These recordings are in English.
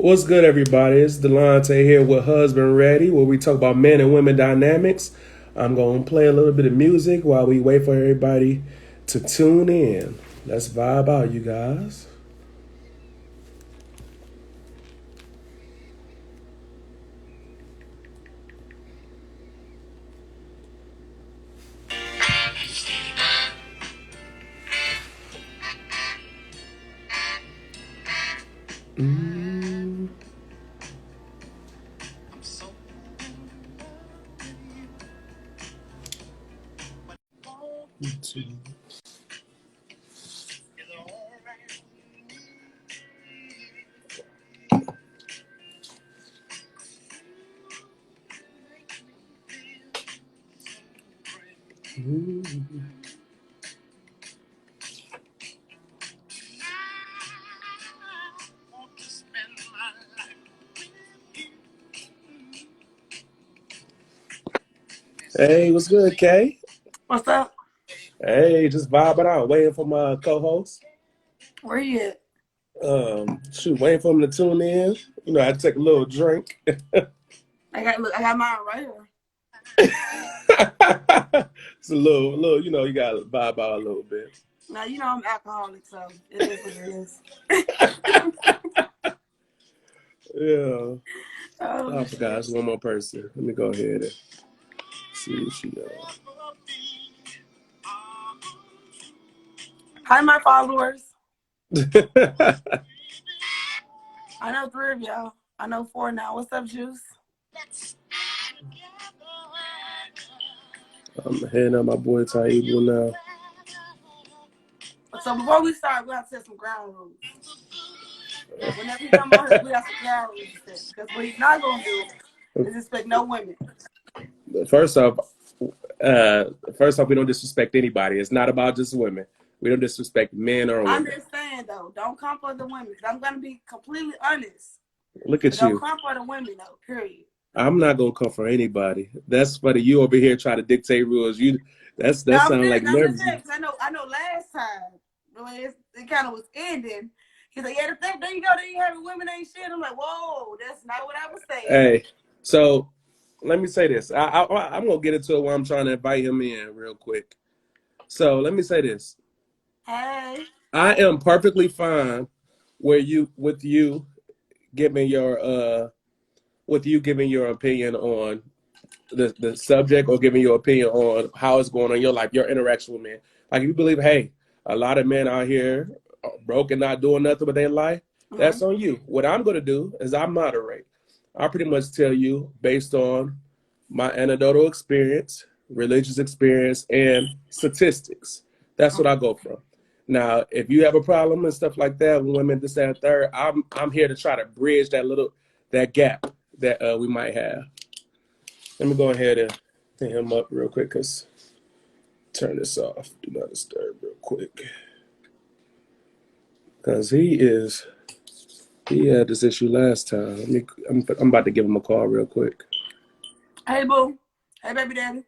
What's good, everybody? It's Delonte here with Husband Ready, where we talk about men and women dynamics. I'm going to play a little bit of music while we wait for everybody to tune in. Let's vibe out, you guys. Mm, Hey, what's good, Kay? What's up? Hey, just vibing out, waiting for my co-host. Where you at? Waiting for him to tune in. You know, I take a little drink. I got mine right here. It's a little, you got to vibe out a little bit. Now you know I'm alcoholic, so it is what it is. Yeah. Oh, I forgot. It's one more person. Let me go ahead and see if she Hi, my followers. I know 3 of y'all. I know 4 now. What's up, Juice? I'm heading out my boy Taibu now. So before we start, we have to set some ground rules. Whenever you come on here, we have some ground rules to set. Because what he's not going to do is expect no women. First off, uh, we don't disrespect anybody. It's not about just women. We don't disrespect men or I women. understand, though. Don't come for the women. Because I'm going to be completely honest. Look at Don't you. come for the women, though, period. I'm not gonna come for anybody. That's funny. You over here trying to dictate rules. That sounds like I'm never. just saying, because I know last time, the way it kind of was ending, he's like, yeah, there you go, there you have it, women ain't shit. I'm like, whoa, that's not what I was saying. Hey, so let me say this. I'm gonna get into it while I'm trying to invite him in real quick. So let me say this. Hey. I am perfectly fine with you giving your opinion on the subject, or giving your opinion on how it's going on in your life, your interaction with men. Like, if you believe, hey, a lot of men out here are broke and not doing nothing with their life, that's on you. What I'm going to do is I moderate. I pretty much tell you based on my anecdotal experience, religious experience, and statistics. That's what I go from. Now, if you have a problem and stuff like that, women, this, that, and third, I'm here to try to bridge that gap that we might have. Let me go ahead and hit him up real quick, because turn this off. Do not disturb real quick. Because he had this issue last time. I'm about to give him a call real quick. Hey, boo. Hey, baby daddy.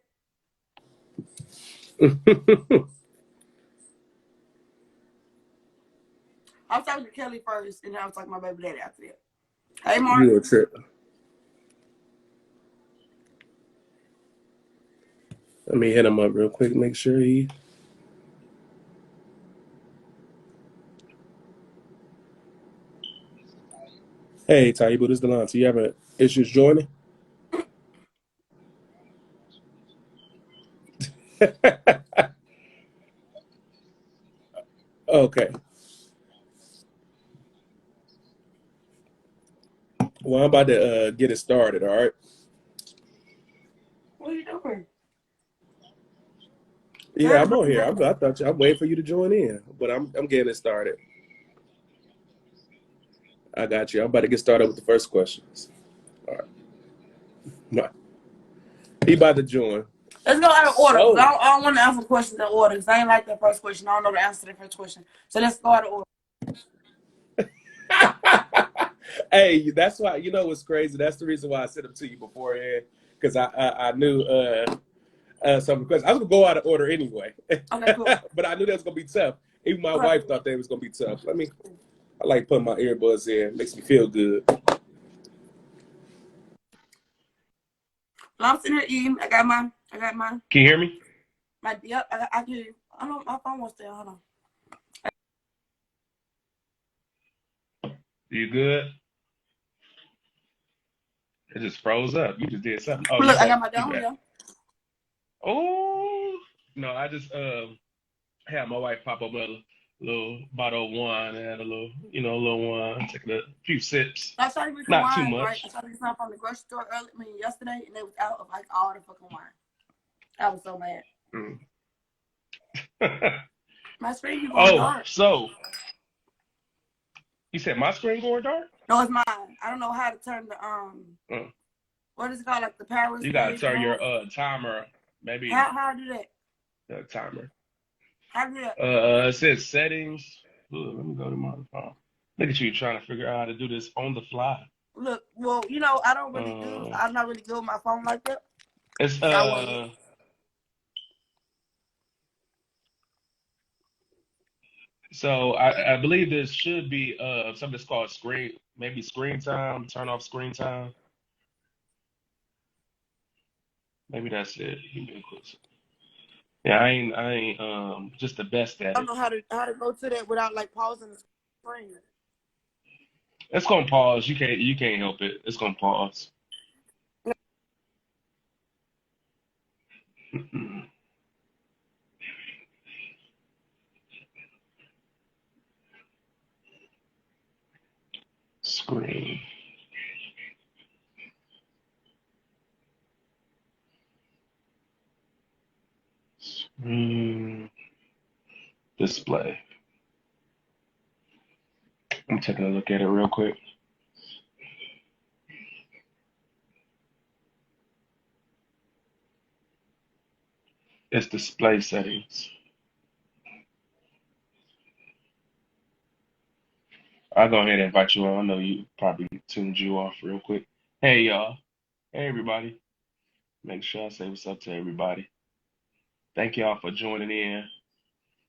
I was talking to Kelly first, and then I was talking to my baby daddy after that. Hey, Mark. You a trip. Let me hit him up real quick, make sure he... Hey, Taibu, this is Delonte. You having issues joining? Okay. Well, I'm about to get it started, all right? What are you doing? Yeah, I'm on here. I'm waiting for you to join in, but I'm getting it started. I got you. I'm about to get started with the first questions. All right. He about to join. Let's go out of order. So, I don't want to answer questions in order, because I ain't like the first question. I don't know the answer to the first question. So let's go out of order. hey, that's why, you know what's crazy? That's the reason why I sent them to you beforehand, because I knew some questions. I was going to go out of order anyway. Okay, cool. But I knew that was going to be tough. Even my wife thought that was going to be tough. I like putting my earbuds in. It makes me feel good. I'm sitting here eating. I got my. Can you hear me? Yep. I can. I don't. My phone won't stay. Hold on. You good? It just froze up. You just did something. Oh, you Look, I back? got my You down back? here. Oh no, I just had my wife pop up with a little bottle of wine and had a little, a little wine, taking a few sips. I started with some Not too wine, right? I much. started with some from the grocery store yesterday, and they was out of like all the fucking wine. I was so mad. Mm. My screen keep going Oh, dark. so you said my screen going dark? No, it's mine. I don't know how to turn the Mm. what is it called, like the power You gotta stage turn on? your timer, maybe How do that? the timer. How do that? It says settings. Ooh, let me go to my phone. Look at you trying to figure out how to do this on the fly. Look, well, I don't really do. Uh, I'm not really good with my phone like that. it's So I wasn't. So I believe this should be something that's called screen time, turn off screen time. Maybe that's it. Give me a quick second. Yeah, I ain't just the best at I don't it. know how to go to that without like pausing the screen. It's gonna pause. You can't help it. It's gonna pause. Screen. Screen display. I'm taking a look at it real quick. It's display settings. I'll go ahead and invite you on. I know you probably tuned you off real quick. Hey y'all. Hey everybody. Make sure I say what's up to everybody. Thank y'all for joining in.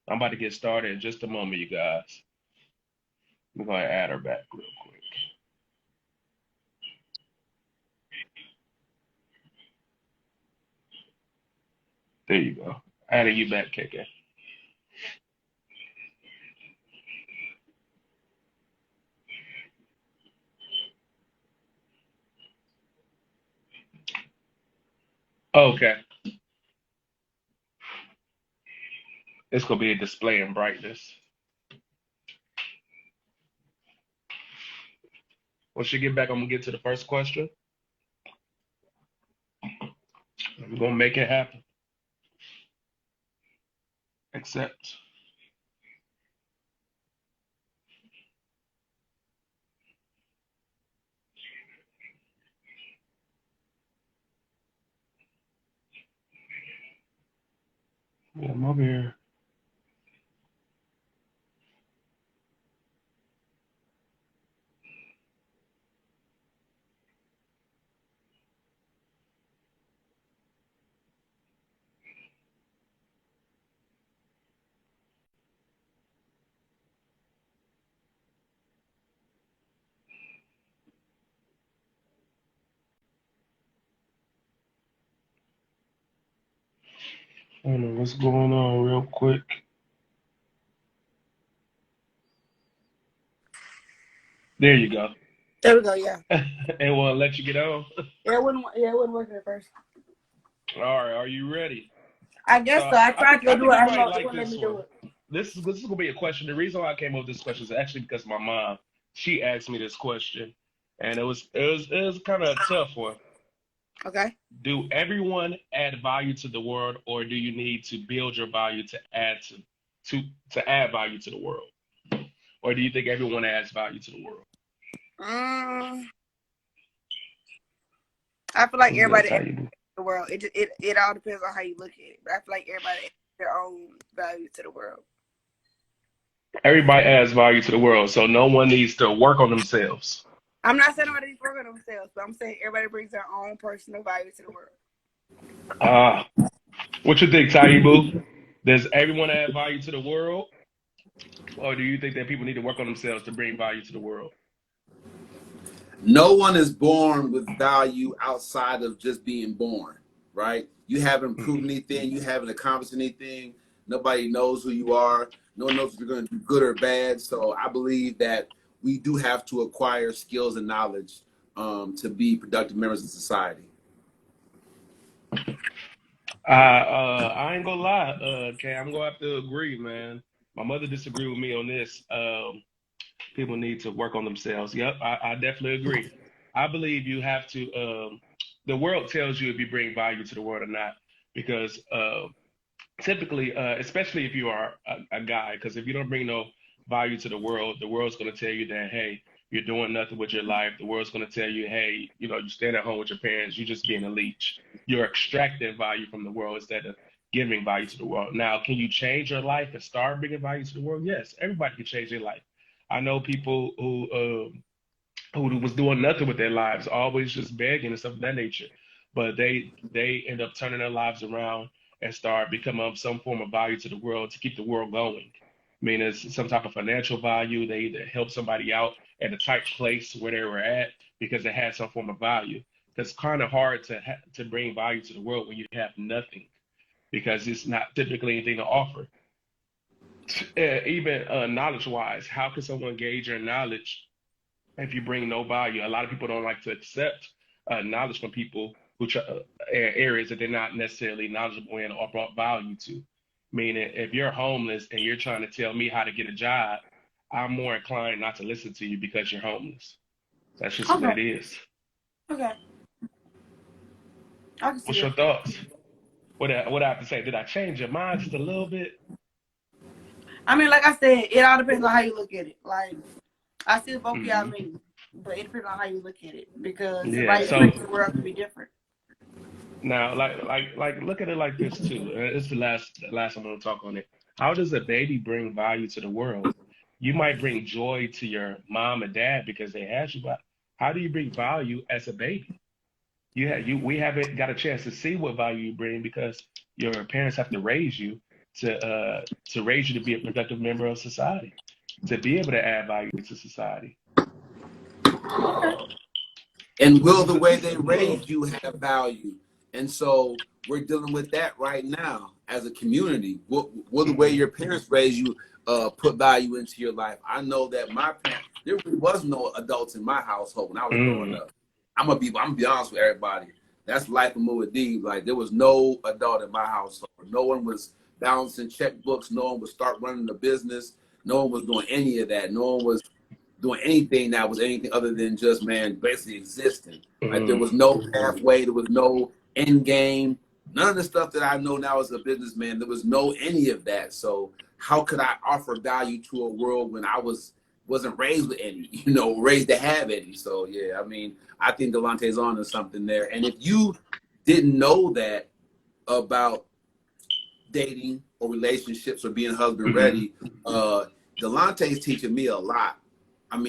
I'm about to get started in just a moment, you guys. We're gonna add her back real quick. There you go. Adding you back, KK. Okay. It's gonna be a display in brightness. Once you get back, I'm gonna get to the first question. I'm gonna make it happen. Accept. Yeah, I'm over here. I don't know what's going on real quick. There you go. There we go. Yeah. It won't let you get on. Yeah, it wasn't working at first. All right, are you ready? I guess So so. I I tried to think go I do think it. you I don't might know. It like wouldn't let this me do one. it. This is gonna be a question. The reason why I came up with this question is actually because my mom, she asked me this question, and it was kind of a tough one. Okay. Do everyone add value to the world, or do you need to build your value to to add value to the world, or do you think everyone adds value to the world? Um, I feel like That's everybody how in you do. the world. It all depends on how you look at it. But I feel like everybody adds their own value to the world. Everybody adds value to the world, so no one needs to work on themselves. I'm not saying nobody work on themselves, but I'm saying everybody brings their own personal value to the world. Ah, what you think, Taibu? Does everyone add value to the world, or do you think that people need to work on themselves to bring value to the world? No one is born with value outside of just being born, right? You haven't proven anything. You haven't accomplished anything. Nobody knows who you are. No one knows if you're going to do good or bad. So I believe that we do have to acquire skills and knowledge to be productive members of society. I ain't gonna lie, okay, I'm gonna have to agree, man. My mother disagreed with me on this. People need to work on themselves. Yep, I definitely agree. I believe you have to. The world tells you if you bring value to the world or not, because typically, especially if you are a guy, because if you don't bring no value to the world's going to tell you that, hey, you're doing nothing with your life. The world's going to tell you, hey, you stand at home with your parents, you're just being a leech. You're extracting value from the world instead of giving value to the world. Now, can you change your life and start bringing value to the world? Yes, everybody can change their life. I know people who was doing nothing with their lives, always just begging and stuff of that nature. But they end up turning their lives around and start becoming some form of value to the world to keep the world going. I mean, it's some type of financial value. They either help somebody out at a tight place where they were at because they had some form of value. It's kind of hard to bring value to the world when you have nothing because it's not typically anything to offer. Even knowledge-wise, how can someone gauge your knowledge if you bring no value? A lot of people don't like to accept knowledge from people who areas that they're not necessarily knowledgeable in or brought value to. Meaning, if you're homeless and you're trying to tell me how to get a job, I'm more inclined not to listen to you because you're homeless. That's just what Okay. it is. Okay. I can see What's your that. thoughts? What I have to say? Did I change your mind just a little bit? I mean, like I said, it all depends on how you look at it. Like, I still vote for y'all Hmm. me, but it depends on how you look at it because Yeah. everybody's So experience in the world can be different. now, like, look at it like this too. It's the last I'm gonna talk on it. How does a baby bring value to the world? You might bring joy to your mom and dad because they had you, but how do you bring value as a baby? We haven't got a chance to see what value you bring because your parents have to raise you to raise you to be a productive member of society, to be able to add value to society. Okay. And This will is the way they well, raised you have value? And so we're dealing with that right now as a community. Will the way mhm, your parents raised you put value into your life? I know that my parents, there really was no adults in my household when I was growing mhm, up. I'm gonna be honest with everybody. That's life of Muad'Dib. Like there was no adult in my household. No one was balancing checkbooks. No one would start running a business. No one was doing any of that. No one was doing anything that was anything other than just, man, basically existing. Like there mhm. was no pathway, there was no end game, none of the stuff that I know now as a businessman. There was no any of that. So how could I offer value to a world when I wasn't raised with any, raised to have any? So yeah, I mean, I think Delonte's on to something there. And if you didn't know that about dating or relationships or being husband Mhm. ready, Delonte's teaching me a lot. I'm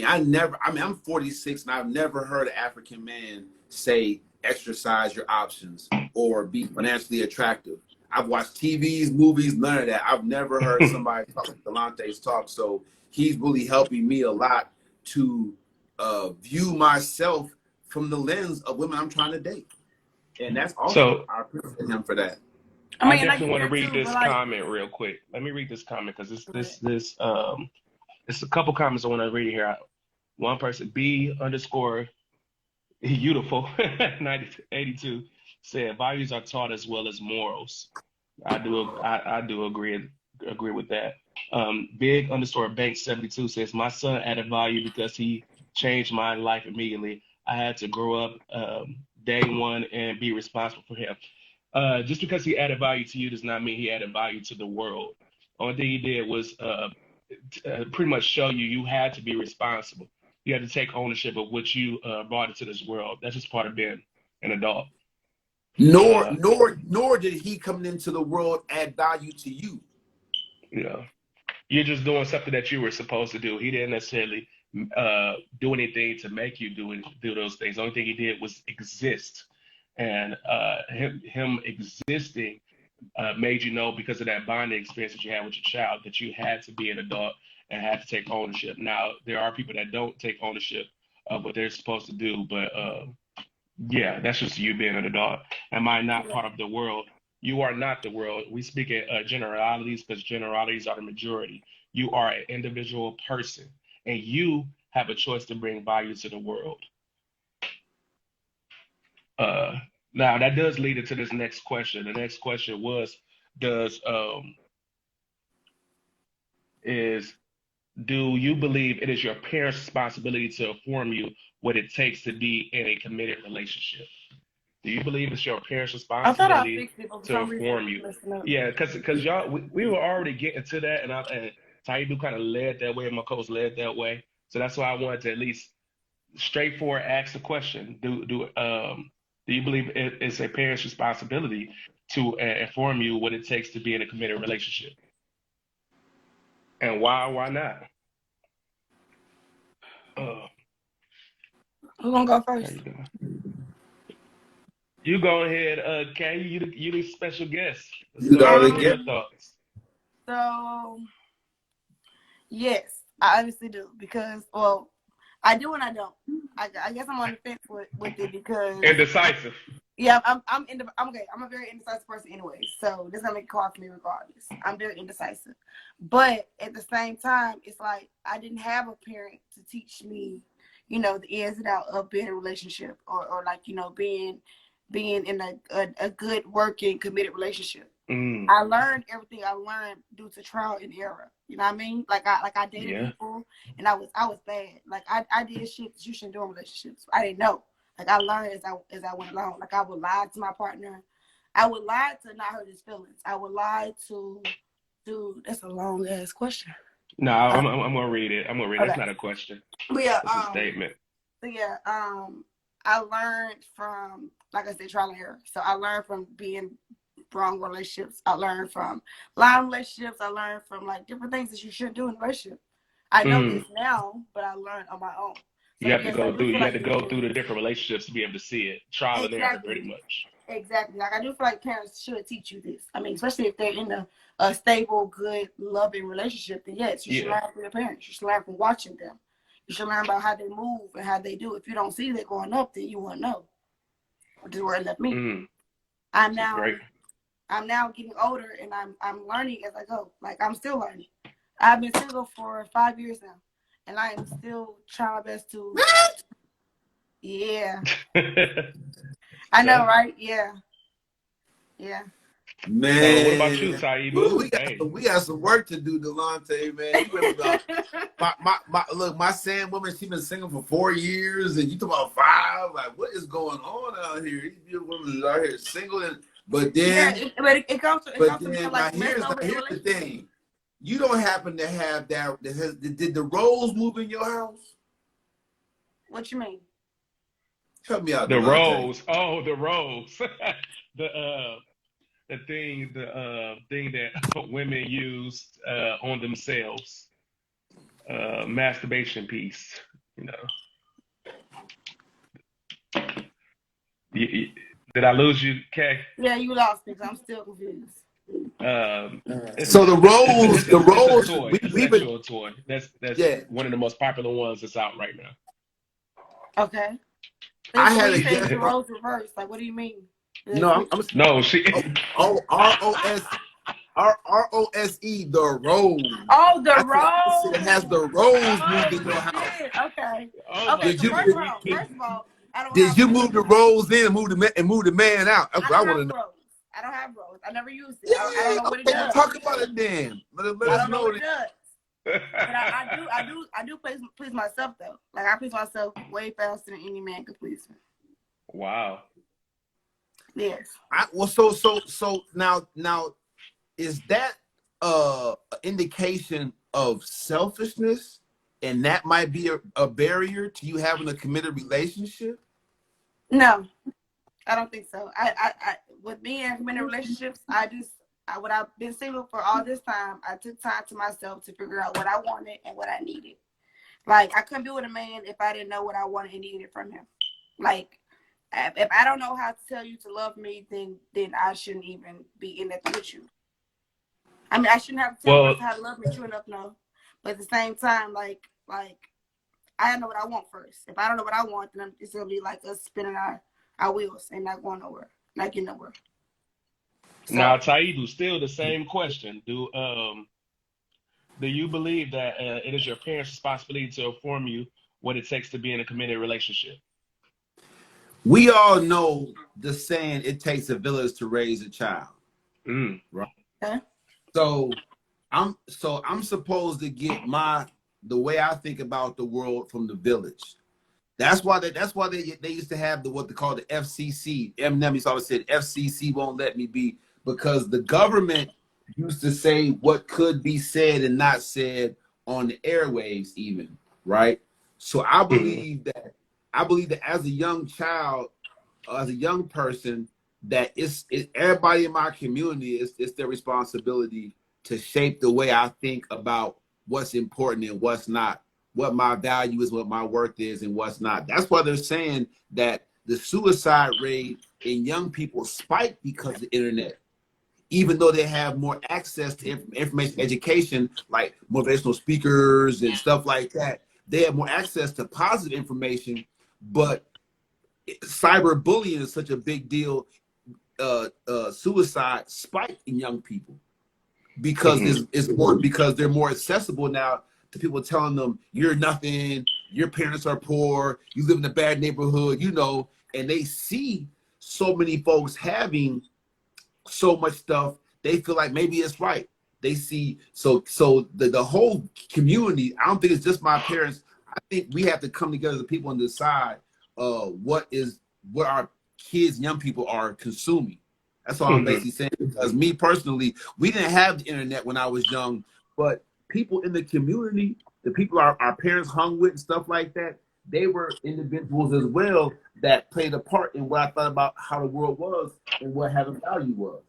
46 and I've never heard an African man say exercise your options or be financially attractive. I've watched TVs, movies, none of that. I've never heard somebody talk like Delonte's talk. So he's really helping me a lot to view myself from the lens of women I'm trying to date. And that's awesome. So I appreciate him for that. I I mean, I definitely get want to that read too, but this like, comment real quick. Let me read this comment because it's a couple comments I want to read here. One person, B underscore beautiful 82 said values are taught as well as morals. I do agree with that. Big underscore bank 72 says my son added value because he changed my life immediately. I had to grow up day one and be responsible for him. Just because he added value to you does not mean he added value to the world. Only thing he did was pretty much show you had to be responsible. You had to take ownership of what you brought into this world. That's just part of being an adult. Nor Uh, nor nor did he coming into the world add value to you. you know, you're just doing something that you were supposed to do. He didn't necessarily do anything to make you do those things. The only thing he did was exist, and him existing made you know because of that bonding experience that you had with your child that you had to be an adult and had to take ownership. Now, there are people that don't take ownership what they're supposed to do. But yeah, that's just you being an adult. Am I not part of the world? You are not the world. We speak in generalities because generalities are the majority. You are an individual person, and you have a choice to bring value to the world. Uh, Now that does lead into this next question. The next question was, does is do you believe it is your parents' responsibility to inform you what it takes to be in a committed relationship? Do you believe it's your parents' I thought I responsibility fixed it, but for to some reason, inform you? listen up. Yeah, because y'all we were already getting to that, and Taidu kind of led that way, and my coach led that way. So that's why I wanted to at least straightforward ask the question: do you believe it's a parent's responsibility to inform you what it takes to be in a committed relationship, and why or why not? Uh, Who gonna go how first? you doing? You go ahead, Kay. You the special guest. Let's You go ahead gotta and hear get. your thoughts. So yes, I honestly do because well, I do and I don't. I guess I'm on the fence with it because Indecisive. yeah, I'm okay. I'm a very indecisive person anyway, so this is gonna make it hard for me regardless. I'm very indecisive, but at the same time, it's like I didn't have a parent to teach me, the ins and outs of being in a relationship or like being in a good working committed relationship. Mm, I learned everything I learned due to trial and error. You know what I mean? I dated yeah. people and I was bad. Like I did shit that you shouldn't do in relationships. I didn't know. Like I learned as I went along. Like I would lie to my partner. I would lie to not hurt his feelings. I would lie to dude, that's a long ass question. No, Uh, I'm gonna read it. I'm gonna read it. That's okay. not a question. But yeah, That's a statement. so yeah, I learned from, like I said, trial and error. So I learned from being wrong relationships. I learned from lying relationships. I learned from like different things that you shouldn't do in a relationship. I know Mm. this now, but I learned on my own. So You have to yes, I go do through. feel You have like to go through the different relationships to be able to see it. Trial and error, pretty exactly, much. exactly. Like I do feel like parents should teach you this. I mean, especially if they're in a stable, good, loving relationship, then yes, you should Yeah. learn from your parents. You should learn from watching them. You should learn about how they move and how they do. If you don't see that going up, then you won't know. Which is where it left me. Mm. I'm This is now great. I'm now getting older and I'm learning as I go. Like I'm still learning. I've been single for 5 years now, and I am still trying my best to. Yeah, I know, So, right? Yeah, yeah. so what about you, Man, Taibu? Hey. we got some work to do, Delonte, man. You better go. My sand woman, she been single for 4 years, and you talk about 5. Like, what is going on out here? These beautiful women is out here single, but Yeah, then, it comes to being now like messed over in here's the relationships. thing. You don't happen to have that. Did the Rose move in your house? What you mean? Help me out, The Delonte. rose. Oh, the rose. the thing that women use on themselves. Masturbation piece. You know. Did I lose you, Kay? Yeah, you lost me. 'Cause I'm still confused. So the Rose, It's a toy, a we've been, sexual toy. That's yeah. one of the most popular ones that's out right now. Okay. I When had a you say it's guest. the roles reversed, like what do you mean? They No, I'm switch. No, she. ROSE, the Rose. Oh, the I said, has rose. the Rose moved Oh in your house? shit. Okay. Oh my Okay. Did So you goodness. first of all, I don't did have you rose. move the Rose in and move the man out? That's I what I don't want have to know. rose. I don't have rose. I never used it. I don't Yeah, know what it okay, well, does. talk about it then. Let I us don't know know. what it does. But I do please myself though. Like I please myself way faster than any man could please me. Wow. Yes. So now is that an indication of selfishness, and that might be a barrier to you having a committed relationship? No, I don't think so. I with me and committed relationships, when I've been single for all this time, I took time to myself to figure out what I wanted and what I needed. Like I couldn't be with a man if I didn't know what I wanted and needed from him. Like if I don't know how to tell you to love me, then I shouldn't even be in that with you. I mean, I shouldn't have to tell a Well, person how to love me. True enough, no. But at the same time, like I know what I want first. If I don't know what I want, then it's gonna be like us spinning our wheels and not going nowhere, not getting nowhere. So, Now, Taidu, still the same question. Do you believe that it is your parents' responsibility to inform you what it takes to be in a committed relationship? We all know the saying, "It takes a village to raise a child." Right. okay. So I'm supposed to get the way I think about the world from the village. That's why they used to have what they call the FCC. Eminem always said FCC won't let me be, because the government used to say what could be said and not said on the airwaves even, right? So I believe that as a young child, as a young person, that it's everybody in my community, it's their responsibility to shape the way I think about what's important and what's not, what my value is, what my worth is, and what's not. That's why they're saying that the suicide rate in young people spiked because of the internet, even though they have more access to information education, like motivational speakers and stuff like that. They have more access to positive information, but cyberbullying is such a big deal. Suicide spiked in young people because it's more, because they're more accessible now to people telling them you're nothing, your parents are poor, you live in a bad neighborhood, and they see so many folks having so much stuff, they feel like maybe it's right. They see so the whole community. I don't think it's just my parents. I think we have to come together as a people and decide what our kids, young people are consuming. That's all I'm basically saying. Because me personally, we didn't have the internet when I was young, but people in the community, the people our parents hung with and stuff like that, they were individuals as well that played a part in what I thought about how the world was and what having value was.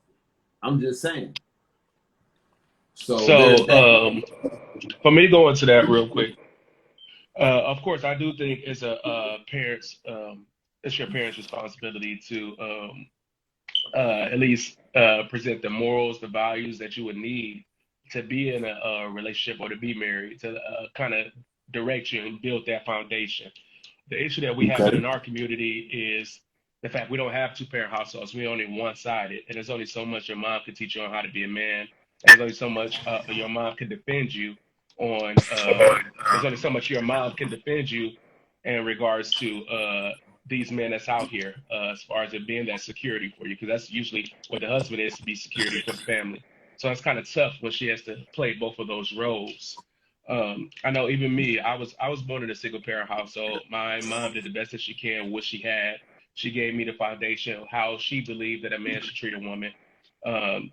I'm just saying. So there's that. For me to go into that real quick, of course, I do think it's it's your parents' responsibility to at least present the morals, the values that you would need to be in a relationship or to be married, to kind of direct you and build that foundation. The issue that we have Okay. in our community is the fact we don't have two-parent households. We're only one-sided, and there's only so much your mom can teach you on how to be a man, and there's only so much your mom can defend you on. There's only so much your mom can defend you in regards to these men that's out here, as far as it being that security for you, because that's usually what the husband is, to be security for the family. So it's kind of tough when she has to play both of those roles. I know even me, I was born in a single parent household. My mom did the best that she can with what she had. She gave me the foundation of how she believed that a man should treat a woman. Um,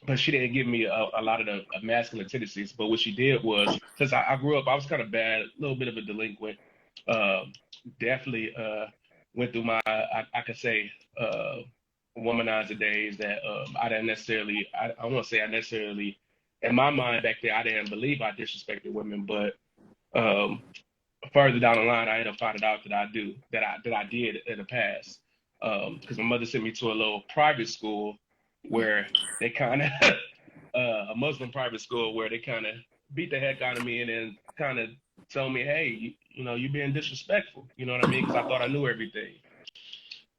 but she didn't give me a lot of the masculine tendencies. But what she did was, since I grew up, I was kind of bad, a little bit of a delinquent. Um, Definitely went through I could say, womanizer days that I didn't necessarily, I won't say I necessarily, in my mind back there, I didn't believe I disrespected women, but um, further down the line, I ended up finding out that I did in the past. Because my mother sent me to a little private school where they kind of, a Muslim private school where they kind of beat the heck out of me and then kind of told me, hey, you're being disrespectful. You know what I mean? Because I thought I knew everything.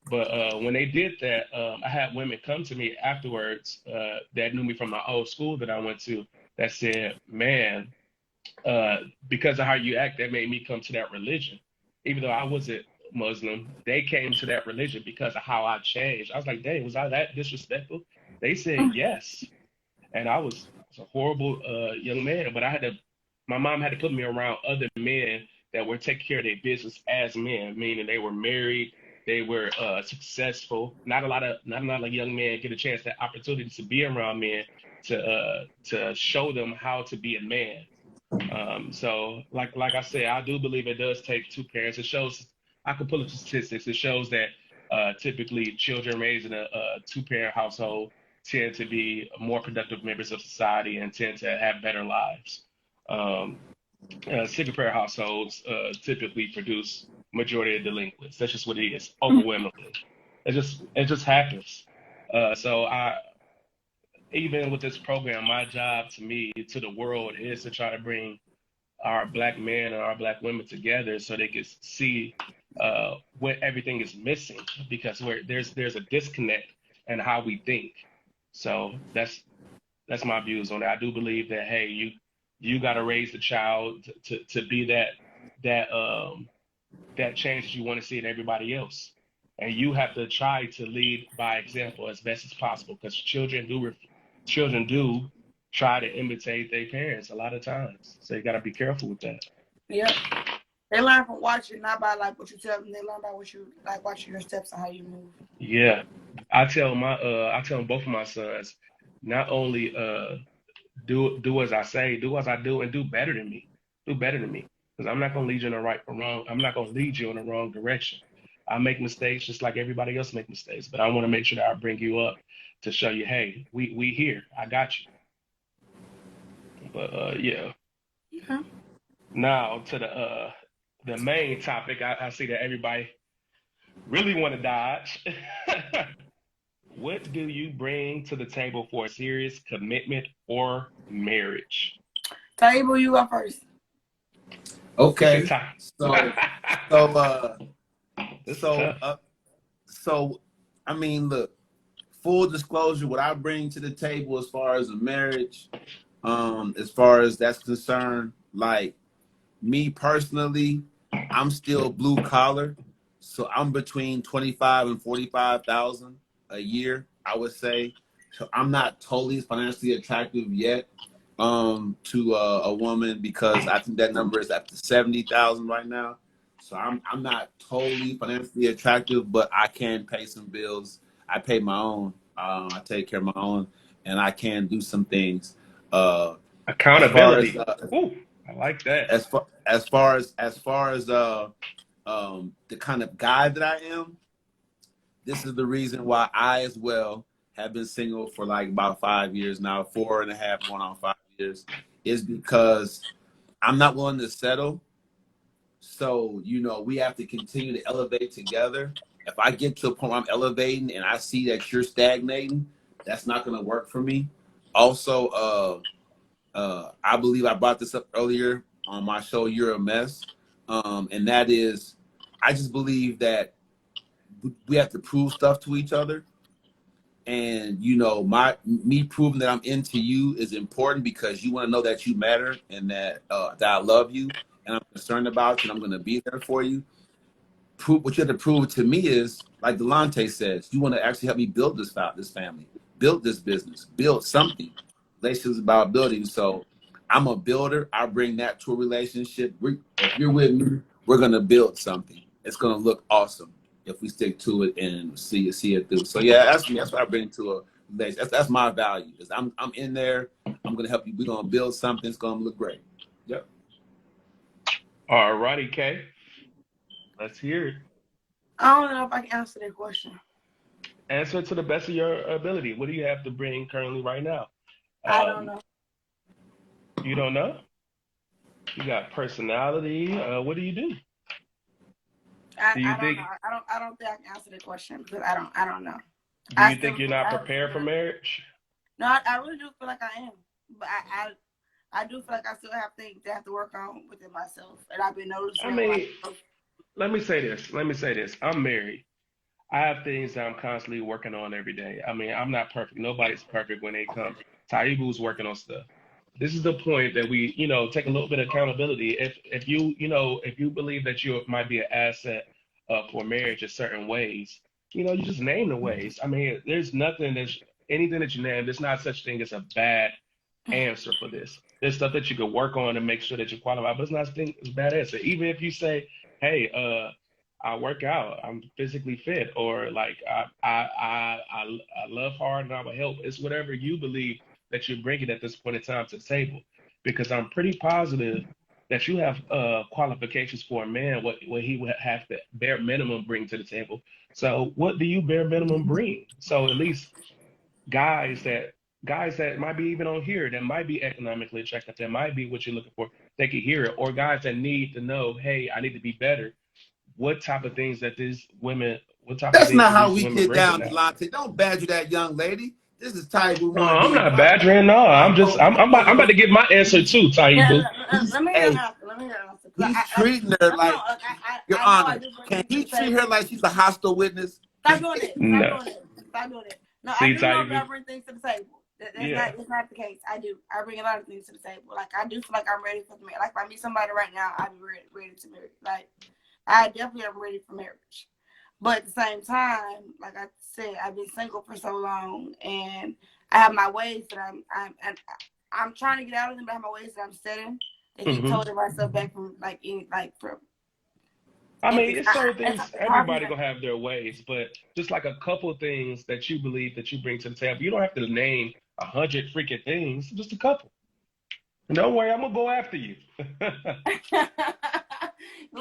But when they did that, I had women come to me afterwards that knew me from my old school that I went to that said, man, because of how you act, that made me come to that religion. Even though I wasn't Muslim, they came to that religion because of how I changed. I was like, dang, was I that disrespectful? They said yes. And I was a horrible young man, but my mom had to put me around other men that were taking care of their business as men, meaning they were married, they were successful. Not a lot of young men get a chance, that opportunity to be around men to show them how to be a man. So like I said, I do believe it does take two parents. It shows, I could pull up statistics. It shows that typically children raised in a two-parent household tend to be more productive members of society and tend to have better lives. Um, Single-parent households typically produce majority of delinquents. That's just what it is, overwhelmingly. It just happens. So even with this program, my job to me, to the world, is to try to bring our black men and our black women together so they can see what everything is missing, because there's a disconnect in how we think. So that's my views on it. I do believe that, hey, you got to raise the child to be that change that you want to see in everybody else, and you have to try to lead by example as best as possible, because children do try to imitate their parents a lot of times. So you got to be careful with that. Yep. They learn from watching, not by like what you tell them. They learn by what you like, watching your steps and how you move. Yeah, I tell both of my sons, not only do as I say, do as I do, and do better than me. Do better than me. Because I'm not gonna lead you in the right or wrong. I'm not gonna lead you in the wrong direction. I make mistakes just like everybody else make mistakes, but I want to make sure that I bring you up to show you, hey, we here. I got you. But yeah. Yeah. Now to the main topic. I see that everybody really want to dodge. What do you bring to the table for a serious commitment or marriage? Table, you go first. Okay. Time. So I mean, look, full disclosure, what I bring to the table as far as a marriage, as far as that's concerned, like me personally, I'm still blue collar, so I'm between 25 and 45,000 a year, I would say. So I'm not totally financially attractive yet to a woman, because I think that number is up to 70,000 right now. So I'm not totally financially attractive, but I can pay some bills. I pay my own. I take care of my own, and I can do some things. Accountability. Ooh, I like that. As far as the kind of guy that I am, this is the reason why I as well have been single for like about 5 years now, 4.5 going on 5 years, is because I'm not willing to settle. So, we have to continue to elevate together. If I get to a point where I'm elevating and I see that you're stagnating, that's not going to work for me. Also, I believe I brought this up earlier on my show, You're a Mess. And that is, I just believe that we have to prove stuff to each other. And, me proving that I'm into you is important, because you want to know that you matter, and that I love you, and I'm concerned about you, and I'm going to be there for you. What you have to prove to me is, like Delonte says, you want to actually help me build this family, build this business, build something. Relationships about building. So I'm a builder. I bring that to a relationship. If you're with me, we're going to build something. It's going to look awesome if we stick to it and see it through. So yeah, that's me. That's what I bring to a relationship. That's my value. Is I'm in there. I'm going to help you. We're going to build something. It's going to look great. Yep. All righty, Kay. Let's hear it. I don't know if I can answer that question. Answer to the best of your ability. What do you have to bring currently right now? I don't know. You don't know? You got personality. What do you do? I don't know. I don't think I can answer the question, because I don't know. Do you think you're not prepared for marriage? No, I really do feel like I am, but I do feel like I still have things to have to work on within myself, and I've been noticing. I mean, let me say this. I'm married. I have things that I'm constantly working on every day. I mean, I'm not perfect. Nobody's perfect when they come. Taibu's working on stuff. This is the point that we, take a little bit of accountability. If you believe that you might be an asset for marriage in certain ways, you just name the ways. I mean, there's anything that you name. There's not such thing as a bad answer for this. There's stuff that you could work on to make sure that you qualify, but it's not a bad answer. Even if you say, hey, I work out, I'm physically fit, or like I love hard and I will help. It's whatever you believe that you're bringing at this point in time to the table, because I'm pretty positive that you have qualifications for a man, what he would have to bare minimum bring to the table. So what do you bare minimum bring? So at least guys that might be even on here, that might be economically attractive, that might be what you're looking for, they can hear it. Or guys that need to know, hey, I need to be better. What type of things that these women, That's not how we get down, Delonte. Don't badger that young lady. This is Taibu No, want to I'm be not invited. badgering. No, I'm about to get my answer too, Yeah, Taibu. let me hear an answer. Let me hear an answer. 'Cause He's treating her no, like, Your I know I Honor, do bring can things to he the treat her table. like she's a hostile witness? Stop doing it. Stop No. doing it. Stop doing it. No, I See, do know that Taibu. I bring things to the table. Yeah. It's not the case. I do. I bring a lot of things to the table. Like I do feel like I'm ready for the marriage. Like if I meet somebody right now, I'm ready to marry. Like I definitely am ready for marriage. But at the same time, like I said, I've been single for so long, and I have my ways that I'm trying to get out of them. But I have my ways that I'm setting to keep holding myself back from from. I And mean, it's certain things, it's hard for me everybody gonna have their ways, but just like a couple of things that you believe that you bring to the table. You don't have to name 100 freaking things, just a couple. Don't worry, I'm gonna go after you. Go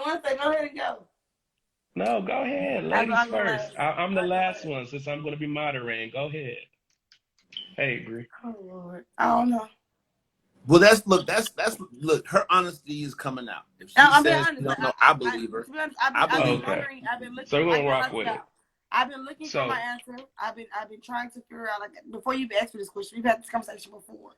ahead and go. No, go ahead. Ladies I'll go first. last. I'm the I'll go last last. one since I'm gonna be moderating. Go ahead. Hey, Bree. Oh Lord. I don't know. Well, look. Her honesty is coming out. If she No, I'm being says honest. she don't know, I believe her. To be honest, I I've been believe her. Okay. wondering. I've been So looking. we're gonna Like rock with it. I've been looking for So, my answer. I've been trying to figure out, like, before you've asked me this question, we've had this conversation before,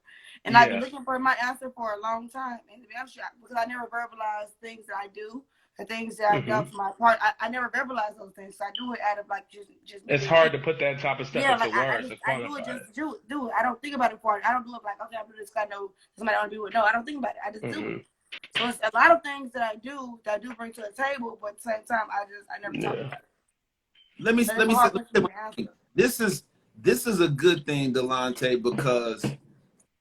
and I've been yeah. looking for my answer for a long time. And to be honest, because I never verbalize things that I do, the things that I've done for my part, I never verbalize those things. So I do it out of like just It's being hard genuine. to put that type of stuff Yeah, into like words and I do it quantify just to do it. I don't think about it for it. I don't do it like, okay, I'm doing this because I know somebody I want to be with. No, I don't think about it. I just do it. So it's a lot of things that I do bring to the table, but at the same time, I never talk about it. Let me So say it's a hard question for me to answer. this is a good thing, Delonte, because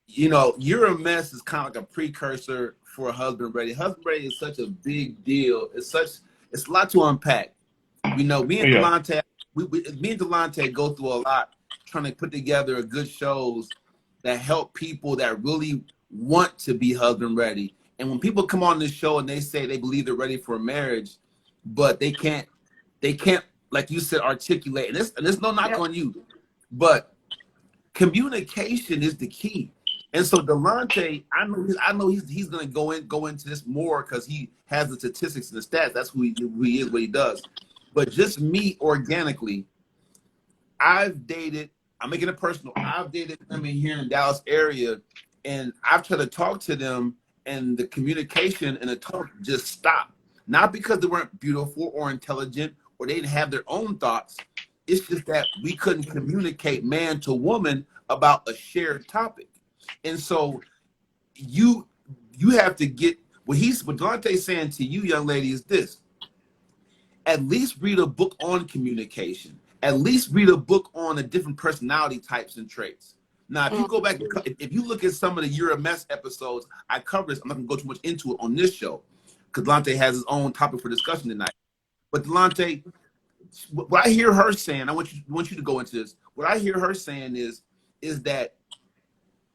you know You're a Mess is kind of like a precursor for Husband Ready. Husband Ready is such a big deal. It's a lot to unpack. You know, me and Yeah. Delonte, me and Delonte go through a lot trying to put together good shows that help people that really want to be husband ready. And when people come on this show and they say they believe they're ready for marriage, but they can't, like you said, articulate. And there's no knock on you, but communication is the key. And so Delonte, I know he's going to go into this more because he has the statistics and the stats. That's who he is, what he does. But just me organically, I've dated. I'm making it personal. I've dated women here in the Dallas area, and I've tried to talk to them, and the communication and the talk just stopped. Not because they weren't beautiful or intelligent or they didn't have their own thoughts. It's just that we couldn't communicate man to woman about a shared topic. And so you have to get what Delonte's saying to you, young lady, is this. At least read a book on communication. At least read a book on the different personality types and traits. Now, if you go back, if you look at some of the You're a Mess episodes, I cover this. I'm not going to go too much into it on this show because Delonte has his own topic for discussion tonight. But Delonte, what I hear her saying, I want you to go into this. What I hear her saying is that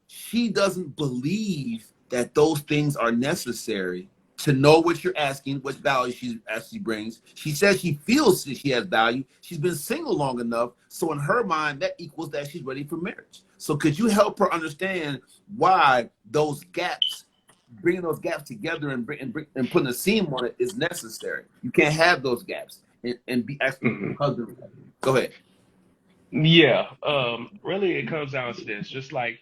she doesn't believe that those things are necessary to know what you're asking, what value she actually brings. She says she feels that she has value. She's been single long enough, so in her mind, that equals that she's ready for marriage. So could you help her understand why those gaps, bringing those gaps together and putting a seam on it is necessary? You can't have those gaps and be asking husband. Go ahead. Yeah. Really, it comes down to this. Just like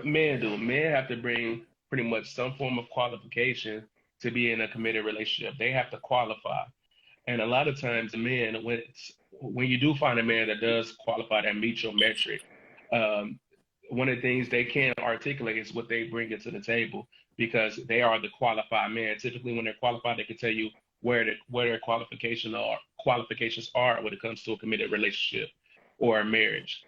men do. Men have to bring pretty much some form of qualification to be in a committed relationship. They have to qualify. And a lot of times, men, when you do find a man that does qualify, that meets your metric, one of the things they can't articulate is what they bring it to the table because they are the qualified man. Typically, when they're qualified, they can tell you where their qualifications are when it comes to a committed relationship or a marriage.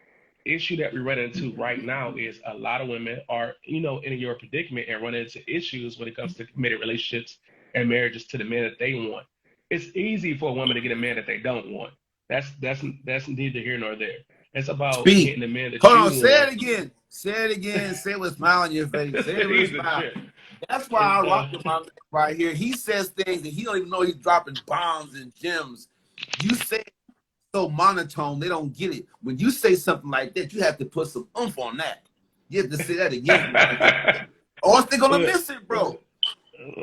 Issue that we run into right now is a lot of women are, in your predicament and run into issues when it comes to committed relationships and marriages to the men that they want. It's easy for a woman to get a man that they don't want. That's neither here nor there. It's about getting the man that Hold you on, say want. it again. Say it again. Say it with a smile on your face. Say it with a He's a smile. trip. That's why I rock with my man right here. He says things that he don't even know he's dropping bombs and gems. You say it so monotone, they don't get it. When you say something like that, you have to put some oomph on that. You have to say that again. Or else they're gonna miss it, bro.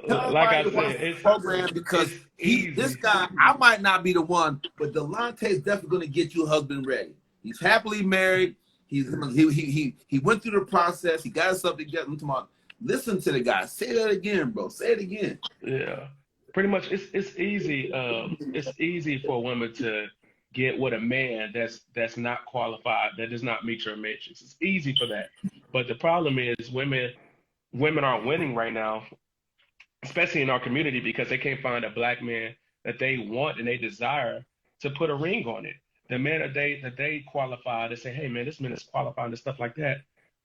Like I Everybody watch said, the program because it's easy. this guy, I might not be the one, but Delonte is definitely gonna get you husband ready. He's happily married. He went through the process. He got himself together. I'm talking about, listen to the guy. Say that again, bro. Say it again. Yeah, pretty much. It's easy. It's easy for a woman to get with a man that's not qualified, that does not meet your matrix. It's easy for that. But the problem is women aren't winning right now, especially in our community, because they can't find a black man that they want and they desire to put a ring on it. The man that they qualify to say, hey man, this man is qualified and stuff like that.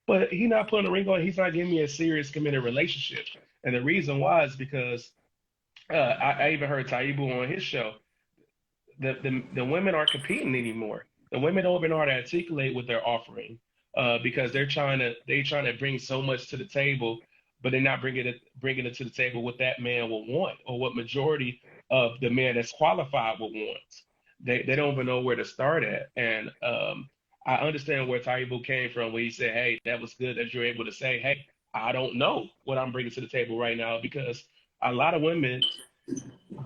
But he's not putting a ring on it. He's not giving me a serious committed relationship. And the reason why is because I even heard Taibu on his show. The women aren't competing anymore. The women don't even know how to articulate what they're offering, because they're trying to bring so much to the table, but they're not bringing it to the table what that man will want, or what majority of the men that's qualified will want. They don't even know where to start at. And I understand where Taibu came from when he said, hey, that was good that you're able to say, hey, I don't know what I'm bringing to the table right now, because a lot of women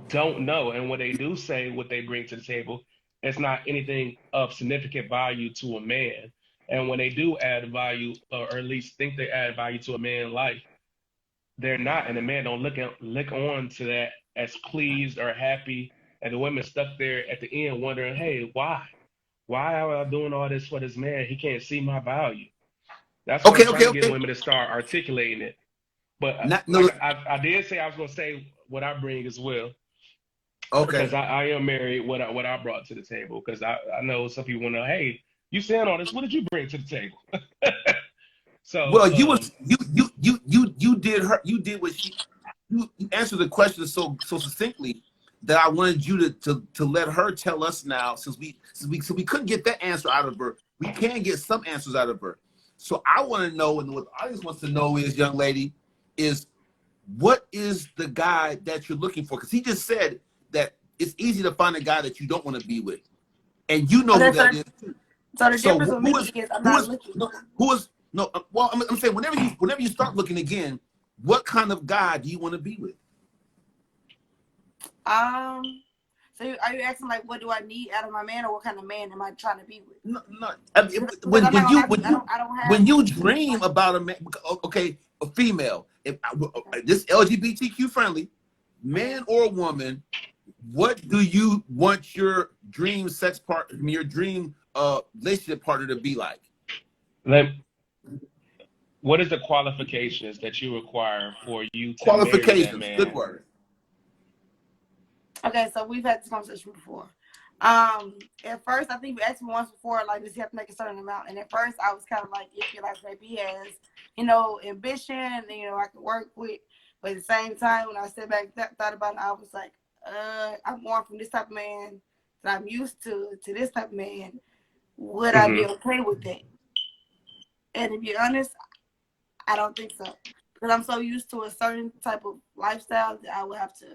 don't know. And when they do say what they bring to the table, it's not anything of significant value to a man. And when they do add value, or at least think they add value to a man's life, they're not. And the man don't look on to that as pleased or happy. And the women stuck there at the end wondering, hey, why? Why am I doing all this for this man? He can't see my value. That's what I'm Okay, trying okay, to get okay. women to start articulating it. But Not, no, like I did say, I was going to say what I bring as well, okay. because I am married. What I brought to the table, because I know some people want to know, hey, you saying all this? What did you bring to the table? So Well, you did what you answered the question so succinctly that I wanted you to let her tell us now, since we couldn't get that answer out of her. We can get some answers out of her. So I want to know, and what the audience wants to know is, young lady, is what is the guy that you're looking for? Because he just said that it's easy to find a guy that you don't want to be with, and you know who Okay, that is. so the So difference with me is I'm who not is looking. no, who is no? Well, I'm saying whenever you start looking again, what kind of guy do you want to be with? So are you asking like what do I need out of my man, or what kind of man am I trying to be with? No, no. I mean, Because I'm not gonna lie to you, I don't have when you dream about a man, okay, a female, if this LGBTQ friendly man or woman, what do you want your dream sex partner, your dream relationship partner to be like? what is the qualifications that you require for you to marry that Qualifications, good man? word. Okay, so we've had this conversation before. At first, I think you asked me once before, like, does he have to make a certain amount? And at first, I was kind of like, iffy, like, maybe he has, ambition, and, I can work with. But at the same time, when I sat back, thought about it, I was like, I'm more from this type of man that I'm used to this type of man. Would I be Mm-hmm. okay with that? And to be honest, I don't think so. Because I'm so used to a certain type of lifestyle that I would have to.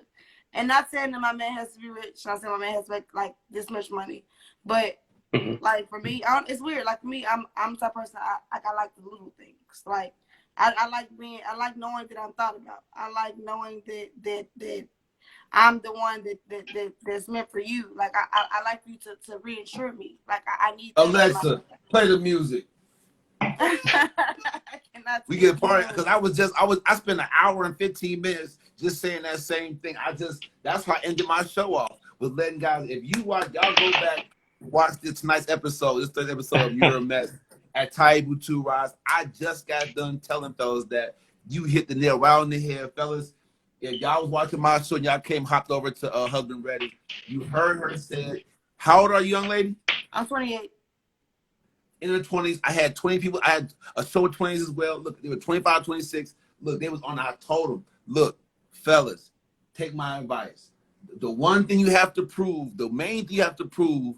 And not saying that my man has to be rich. Not saying my man has to make like this much money. But Mm-hmm. like for me, it's weird. Like for me, I'm the type of person I like the little things. Like I like knowing that I'm thought about. I like knowing that I'm the one that's meant for you. Like I like you to reinsure me. Like I need that in my Alexa, play the music. I cannot We take get a party you. because I spent an hour and 15 minutes just saying that same thing. That's how I ended my show off, with letting guys, if you watch, y'all go back, watch this tonight's episode, this third episode of You're a Mess at Taibu 2 Rise. I just got done telling fellas that you hit the nail right on the head, fellas. If y'all was watching my show and y'all hopped over to Husband Ready, you heard her say, how old are you, young lady? I'm 28. In the 20s. I had 20 people. I had a show with 20s as well. Look, they were 25, 26. Look, they was on. I told them, look, fellas, take my advice. The one thing you have to prove, the main thing you have to prove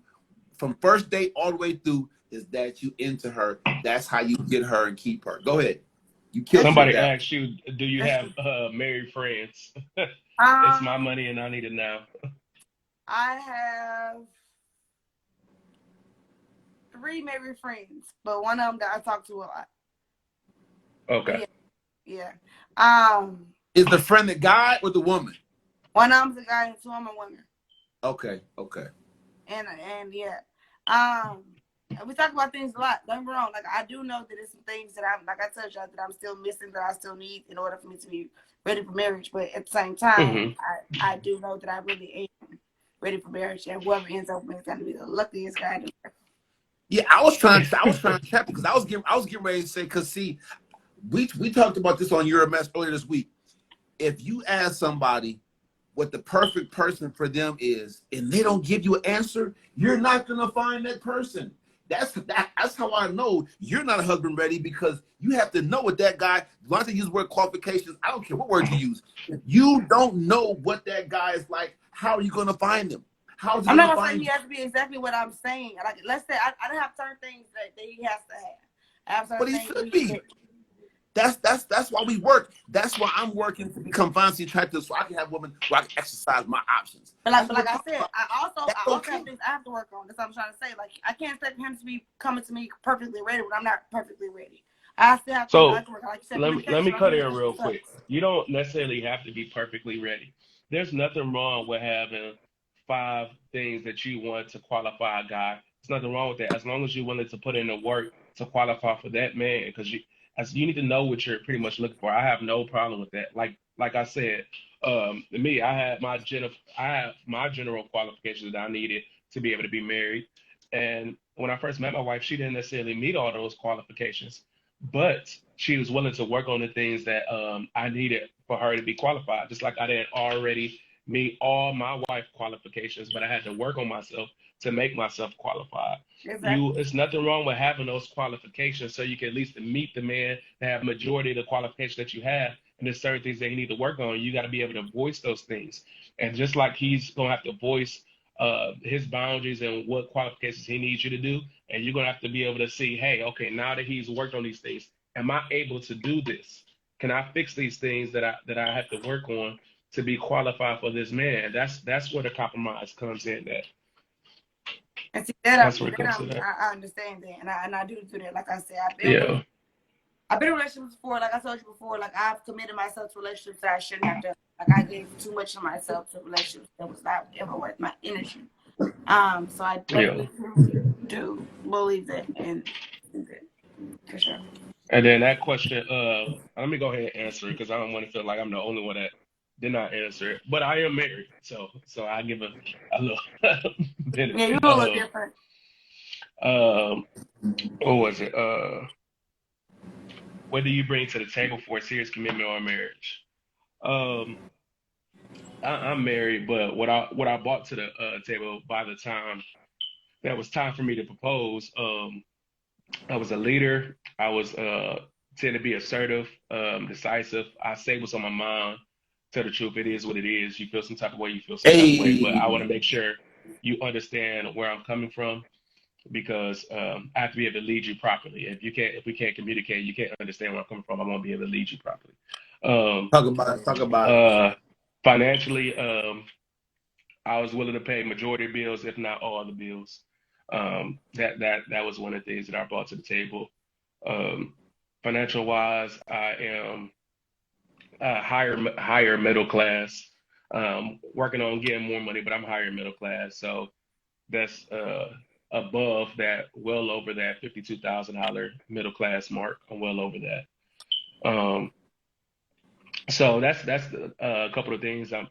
from first date all the way through is that you into her. That's how you get her and keep her. Go ahead. You killed it with Somebody that. asked you, do you have married friends? It's my Um, money and I need it now. I have 3 maybe friends, but one of them that I talk to a lot. Okay. Yeah. Is the friend the guy or the woman? One of them's a guy and 2 of them are women. Okay. And yeah. we talk about things a lot. Don't get me wrong. Like, I do know that there's some things that I'm, like I told you, that I'm still missing, that I still need in order for me to be ready for marriage. But at the same time, I do know that I really am ready for marriage, and whoever ends up with me is going to be the luckiest guy. Yeah, I was trying to check because I was getting ready to say, because see, we talked about this on your mess earlier this week. If you ask somebody what the perfect person for them is, and they don't give you an answer, you're not gonna find that person. That's how I know you're not a husband ready, because you have to know what that guy. Once you use the word qualifications, I don't care what word you use. If you don't know what that guy is like, how are you gonna find him? How is he I'm gonna not gonna say find he you? has to be exactly what I'm saying. Like, let's say I don't have certain things that he has to have. I have certain But he things should be. That's why we work. That's why I'm working to become financially attractive, so I can have women where I can exercise my options. But That's like what we're I talking said, about. I That's also okay. have things I have to work on. That's what I'm trying to say. Like, I can't expect him to be coming to me perfectly ready when I'm not perfectly ready. I still have things I So can work on. Like you said, let me communication. My cut in communication real quick. sucks. You don't necessarily have to be perfectly ready. There's nothing wrong with having 5 things that you want to qualify a guy. There's nothing wrong with that, as long as you're willing to put in the work to qualify for that man. Because you need to know what you're pretty much looking for. I have no problem with that. Like I said, me, I have my general qualifications that I needed to be able to be married. And when I first met my wife, she didn't necessarily meet all those qualifications, but she was willing to work on the things that I needed for her to be qualified. Just like I didn't already meet all my wife qualifications, but I had to work on myself to make myself qualified. Exactly. It's nothing wrong with having those qualifications, so you can at least meet the man that have majority of the qualifications that you have. And there's certain things that you need to work on. You got to be able to voice those things. And just like he's gonna have to voice his boundaries and what qualifications he needs you to do, and you're gonna have to be able to see, hey, okay, now that he's worked on these things, am I able to do this? Can I fix these things that I have to work on to be qualified for this man? That's where the compromise comes in. And see That's where it comes to that. I understand that, and I do that. Like I said, Yeah. I've been in relationships before. Like I told you before, like I've committed myself to relationships that I shouldn't have done. Like I gave too much of myself to relationships that was not ever worth my energy. So I Yeah. definitely do believe that, and for sure. And then that question, let me go ahead and answer it because I don't want to feel like I'm the only one that did not answer it. But I am married, so I give a little bit. Yeah, you a little different. What was it? What do you bring to the table for a serious commitment or marriage? Um, I'm married, but what I brought to the table by the time that was time for me to propose, I was a leader. I was tend to be assertive, decisive. I say what's on my mind. Tell the truth. It is what it is. You feel some type of way, you feel some type of way. But I want to Hey, make sure you understand where I'm coming from because I have to be able to lead you properly. If we can't communicate, you can't understand where I'm coming from. I won't be able to lead you properly. Um, talk about it. Talk about it. uh, Financially, I was willing to pay majority of bills, if not all the bills. That was one of the things that I brought to the table. Um, Financial wise, I am higher middle class. Working on getting more money, but I'm higher middle class, so that's above that, well over that $52,000 middle class mark. I'm well over that. Um, so that's a couple of things. A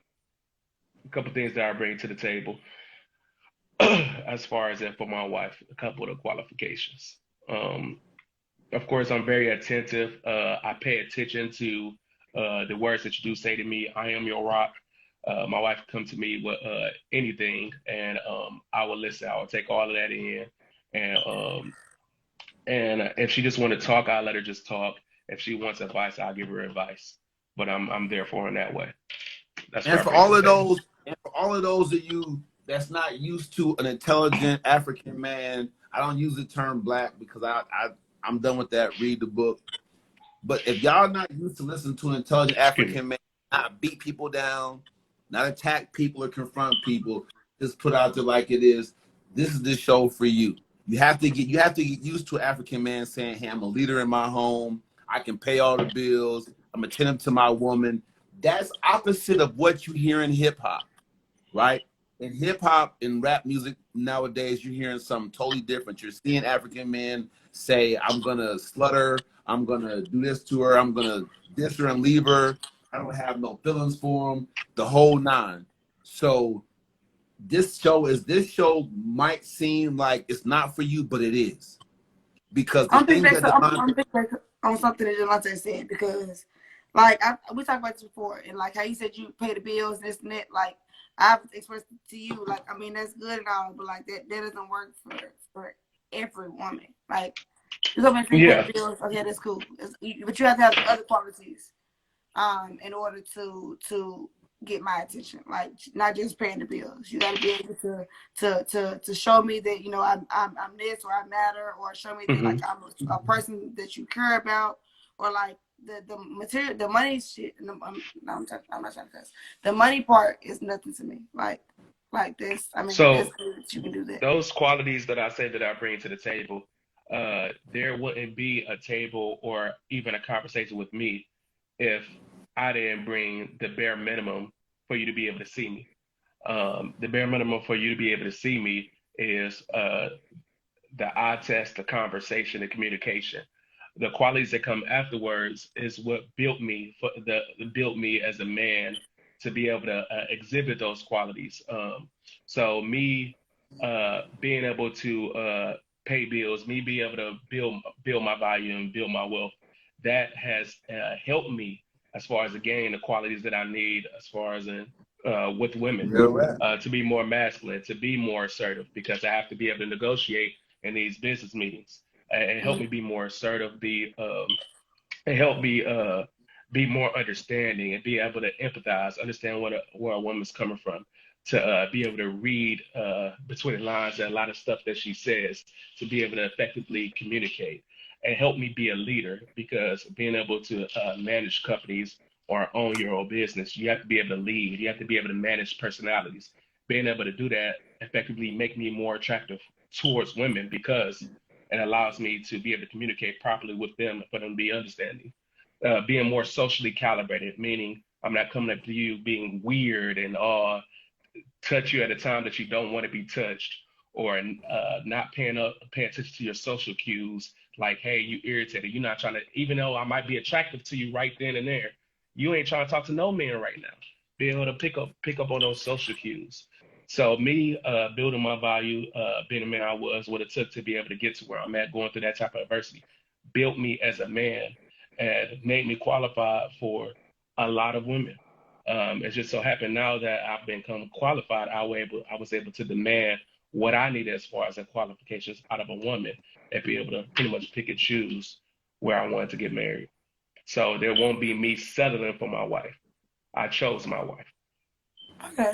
couple of things that I bring to the table. As far as that for my wife, a couple of qualifications. Um, of course, I'm very attentive. I pay attention to the words that you do say to me. I am your rock. My wife come to me with anything, and I will listen. I will take all of that in, and if she just want to talk, I'll let her just talk. If she wants advice, I'll give her advice. But I'm there for her in that way. That's what And I for bring to all the of table. those, and for all of those of you that's not used to an intelligent African man, I don't use the term black because I'm done with that. Read the book. But if y'all not used to listen to an intelligent Excuse me. African man, not beat people down, not attack people or confront people, just put out there like it is. This is the show for you. You have to get used to an African man saying, "Hey, I'm a leader in my home. I can pay all the bills. I'm attentive to my woman." That's opposite of what you hear in hip hop, right? in hip hop and rap music nowadays, you're hearing something totally different. You're seeing African men say, I'm gonna slut her, I'm gonna do this to her, I'm gonna diss her and leave her. I don't have no feelings for him, the whole nine. So this show might seem like it's not for you, but it is. Because the I'm things that I'm back on something that Delonte said, because like we talked about this before, and like how you said you pay the bills, this and that. Like I've expressed to you, like I mean that's good and all, but like that doesn't work for every woman. Like you come in free pay Yeah. the bills, okay, that's cool. But you have to have other qualities in order to get my attention. Like not just paying the bills. You got to be able to show me that you know I'm this, or I matter, or show me that like I'm a person that you care about, or like the material, the money shit. I'm not trying to cuss. The money part is nothing to me. Like this. I mean, that's So good that you can do that. those qualities that I say that I bring to the table, there wouldn't be a table or even a conversation with me if I didn't bring the bare minimum for you to be able to see me. The bare minimum for you to be able to see me is the eye test, the conversation, the communication. The qualities that come afterwards is what built me as a man to be able to exhibit those qualities. So me being able to pay bills, me being able to build my value and build my wealth, that has helped me as far as gaining the qualities that I need as far as with women, real rap. to be more masculine, to be more assertive, because I have to be able to negotiate in these business meetings and help me be more assertive, and help me be more understanding and be able to empathize, understand where a woman's coming from, to be able to read between the lines and a lot of stuff that she says, to be able to effectively communicate and help me be a leader, because being able to manage companies or own your own business, you have to be able to lead, you have to be able to manage personalities. Being able to do that effectively make me more attractive towards women, because it allows me to be able to communicate properly with them for them to be understanding. Being more socially calibrated, meaning I'm not coming up to you being weird and touch you at a time that you don't want to be touched, or not paying attention to your social cues. Like, hey, you irritated. You're not trying to, even though I might be attractive to you right then and there, you ain't trying to talk to no man right now. Be able to pick up on those social cues. So me building my value, being a man I was, what it took to be able to get to where I'm at, going through that type of adversity, built me as a man and made me qualified for a lot of women. It just so happened now that I've become qualified, I was able to demand what I needed as far as the qualifications out of a woman, and be able to pretty much pick and choose where I wanted to get married. So there won't be me settling for my wife. I chose my wife. Okay.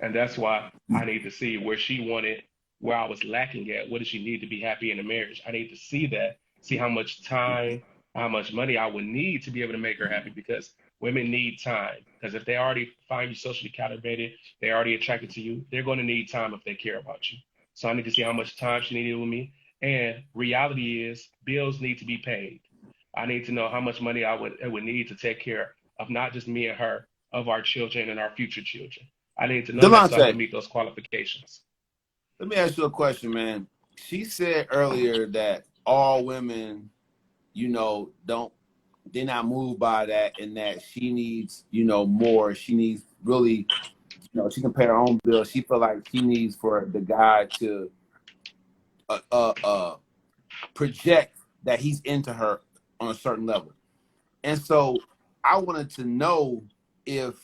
And that's why I need to see where she wanted, where I was lacking at. What does she need to be happy in a marriage? I need to see that, see how much time, how much money I would need to be able to make her happy, because women need time. Because if they already find you socially calibrated, they're already attracted to you, they're going to need time if they care about you. So I need to see how much time she needed with me. And reality is, bills need to be paid. I need to know how much money it would need to take care of not just me and her, of our children and our future children. I need to know that so I Delonte, can meet those qualifications. let me ask you a question, man. She said earlier that all women, don't, they're not moved by that, and that she needs, more. She needs really, she can pay her own bills. She feel like she needs for the guy to project that he's into her on a certain level. And so I wanted to know if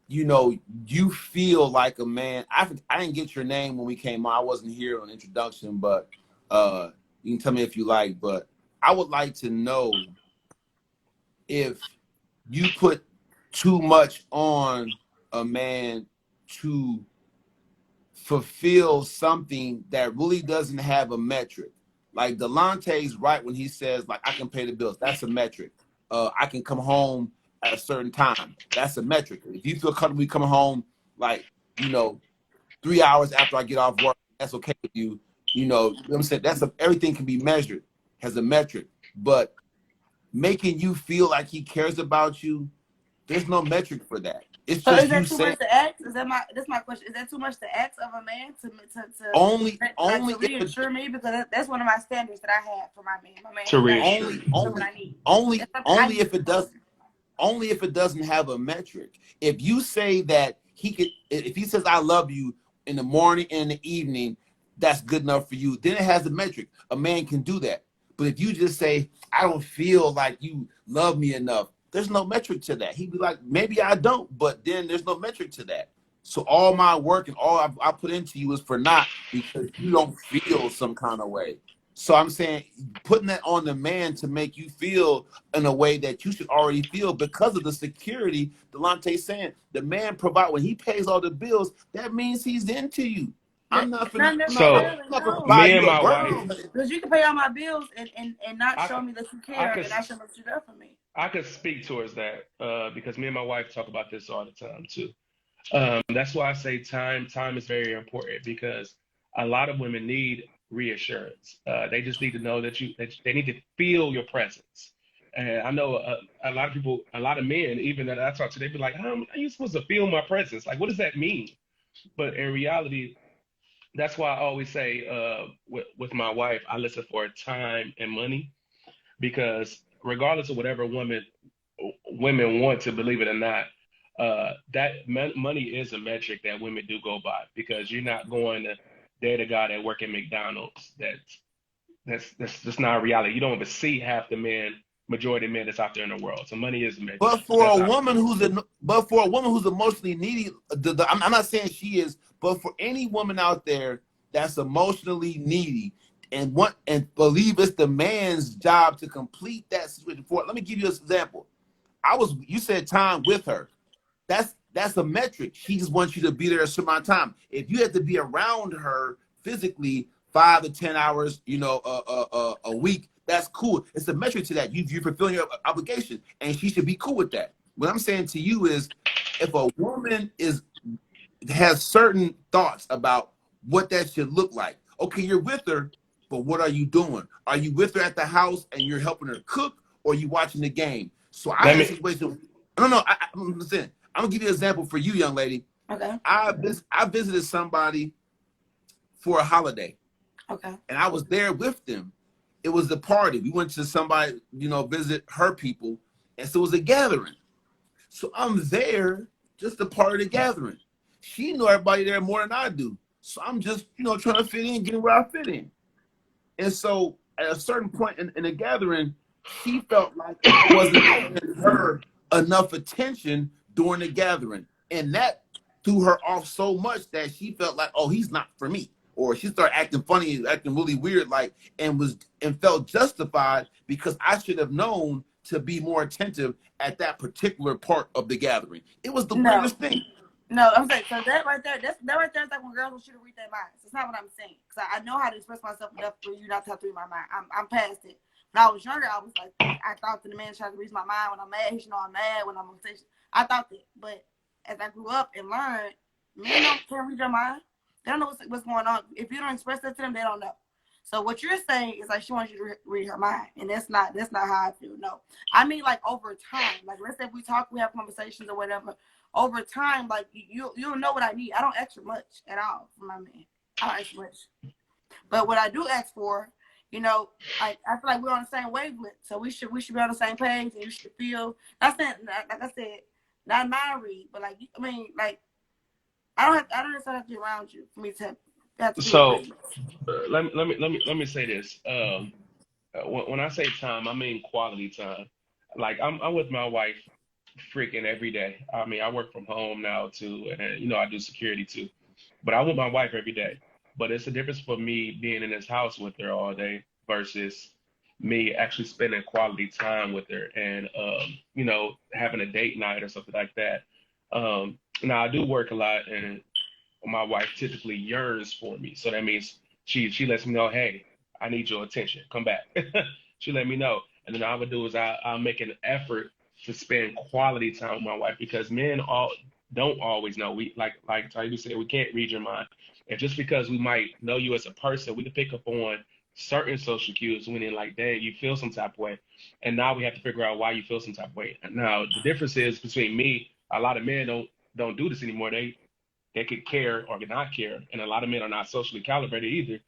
you feel like a man. I didn't get your name when we came on. I wasn't here on introduction, but you can tell me if you like. But I would like to know if you put too much on a man to fulfill something that really doesn't have a metric. Like Delonte's right when he says, like, I can pay the bills. That's a metric. I can come home at a certain time. That's a metric. If you feel comfortable coming home, like, 3 hours after I get off work, that's okay with you. You know what I'm saying? Everything can be measured, has a metric. But making you feel like he cares about you There's no metric for that. It's So just is you that too saying much to ask? That's my question. Is that too much to ask of a man to only like to if it, reassure me? Because that's one of my standards that I have for my man. My man To has got to reassure only you. show what I need. That's something I need. if it does only if it doesn't have a metric. If you say that if he says I love you in the morning and in the evening, that's good enough for you. Then it has a metric. A man can do that. But if you just say I don't feel like you love me enough, there's no metric to that. He'd be like, maybe I don't, but then there's no metric to that. So all my work and all I put into you is for naught because you don't feel some kind of way. So I'm saying putting that on the man to make you feel in a way that you should already feel because of the security. Delonte's saying the man provide when he pays all the bills, that means he's into you. I'm not Not gonna So necessarily, no. buy me and you a my wife, world. Because you can pay all my bills and not I show could, me that you I care could, and I show that you're there for me. I could speak towards that because me and my wife talk about this all the time too. That's why I say time is very important because a lot of women need reassurance. They just need to know that they need to feel your presence. And I know a lot of people, a lot of men, even that I talk to, they be like, "How are you supposed to feel my presence? Like, what does that mean?" But in reality, that's why I always say with my wife, I listen for time and money because regardless of whatever women want to believe it or not, money is a metric that women do go by because you're not going to date a guy that work at McDonald's. That's just not a reality. You don't even see half the men, majority of men that's out there in the world. So money is a metric. But for That's a how. woman who's emotionally needy, I'm not saying she is, but for any woman out there that's emotionally needy and believe it's the man's job to complete that situation for it. Let me give you an example. You said time with her. That's a metric. She just wants you to be there a certain amount of time. If you have to be around her physically 5 to 10 hours, a week, that's cool. It's a metric to that. You're fulfilling your obligation, and she should be cool with that. What I'm saying to you is, if a woman has certain thoughts about what that should look like, okay, you're with her, but what are you doing? Are you with her at the house and you're helping her cook, or are you watching the game? So I Let had a me. situation. No. Listen. I'm gonna give you an example for you, young lady. Okay. I visited somebody for a holiday, Okay. and I was there with them. It was the party. We went to somebody, visit her people, and so it was a gathering. So I'm there just a part of the gathering. She knew everybody there more than I do. So I'm just, trying to fit in, getting where I fit in. And so at a certain point in the gathering, she felt like I wasn't paying her enough attention during the gathering. And that threw her off so much that she felt like, oh, he's not for me. Or she started acting funny, acting really weird, and felt justified because I should have known to be more attentive at that particular part of the gathering. It was the weirdest thing. No, I'm saying so that right there is like when girls will shoot to read their minds. That's not what I'm saying. Because I know how to express myself enough for you not to have to read my mind. I'm past it. When I was younger, I was like, I thought that the man trying to read my mind when I'm mad. He should know I'm mad when I'm on station. I thought that. But as I grew up and learned, men can't read your mind. They don't know what's going on. If you don't express that to them, they don't know. So what you're saying is like she wants you to read her mind, and that's not how I feel. No, I mean like over time. Like let's say if we talk, we have conversations or whatever. Over time, like you'll know what I need. I don't ask for much at all from my man. I don't ask for much. But what I do ask for, like I feel like we're on the same wavelength. So we should be on the same page, and you should feel. That's not like I said, not married, but like I mean, like I don't necessarily have to be around you for me to have to feel So presence. let me say this. When I say time, I mean quality time. Like I'm with my wife freaking every day. I mean, I work from home now too, and I do security too. But I'm with my wife every day. But it's a difference for me being in this house with her all day versus me actually spending quality time with her and having a date night or something like that. Now I do work a lot and my wife typically yearns for me. So that means she lets me know, hey, I need your attention. Come back. She let me know. And then all I would do is I'll make an effort to spend quality time with my wife because men don't always know. We like Taibu said, we can't read your mind. And just because we might know you as a person, we can pick up on certain social cues, meaning like, dang, you feel some type of way. And now we have to figure out why you feel some type of way. Now, the difference is between me, a lot of men don't do this anymore. They could care or not care. And a lot of men are not socially calibrated either.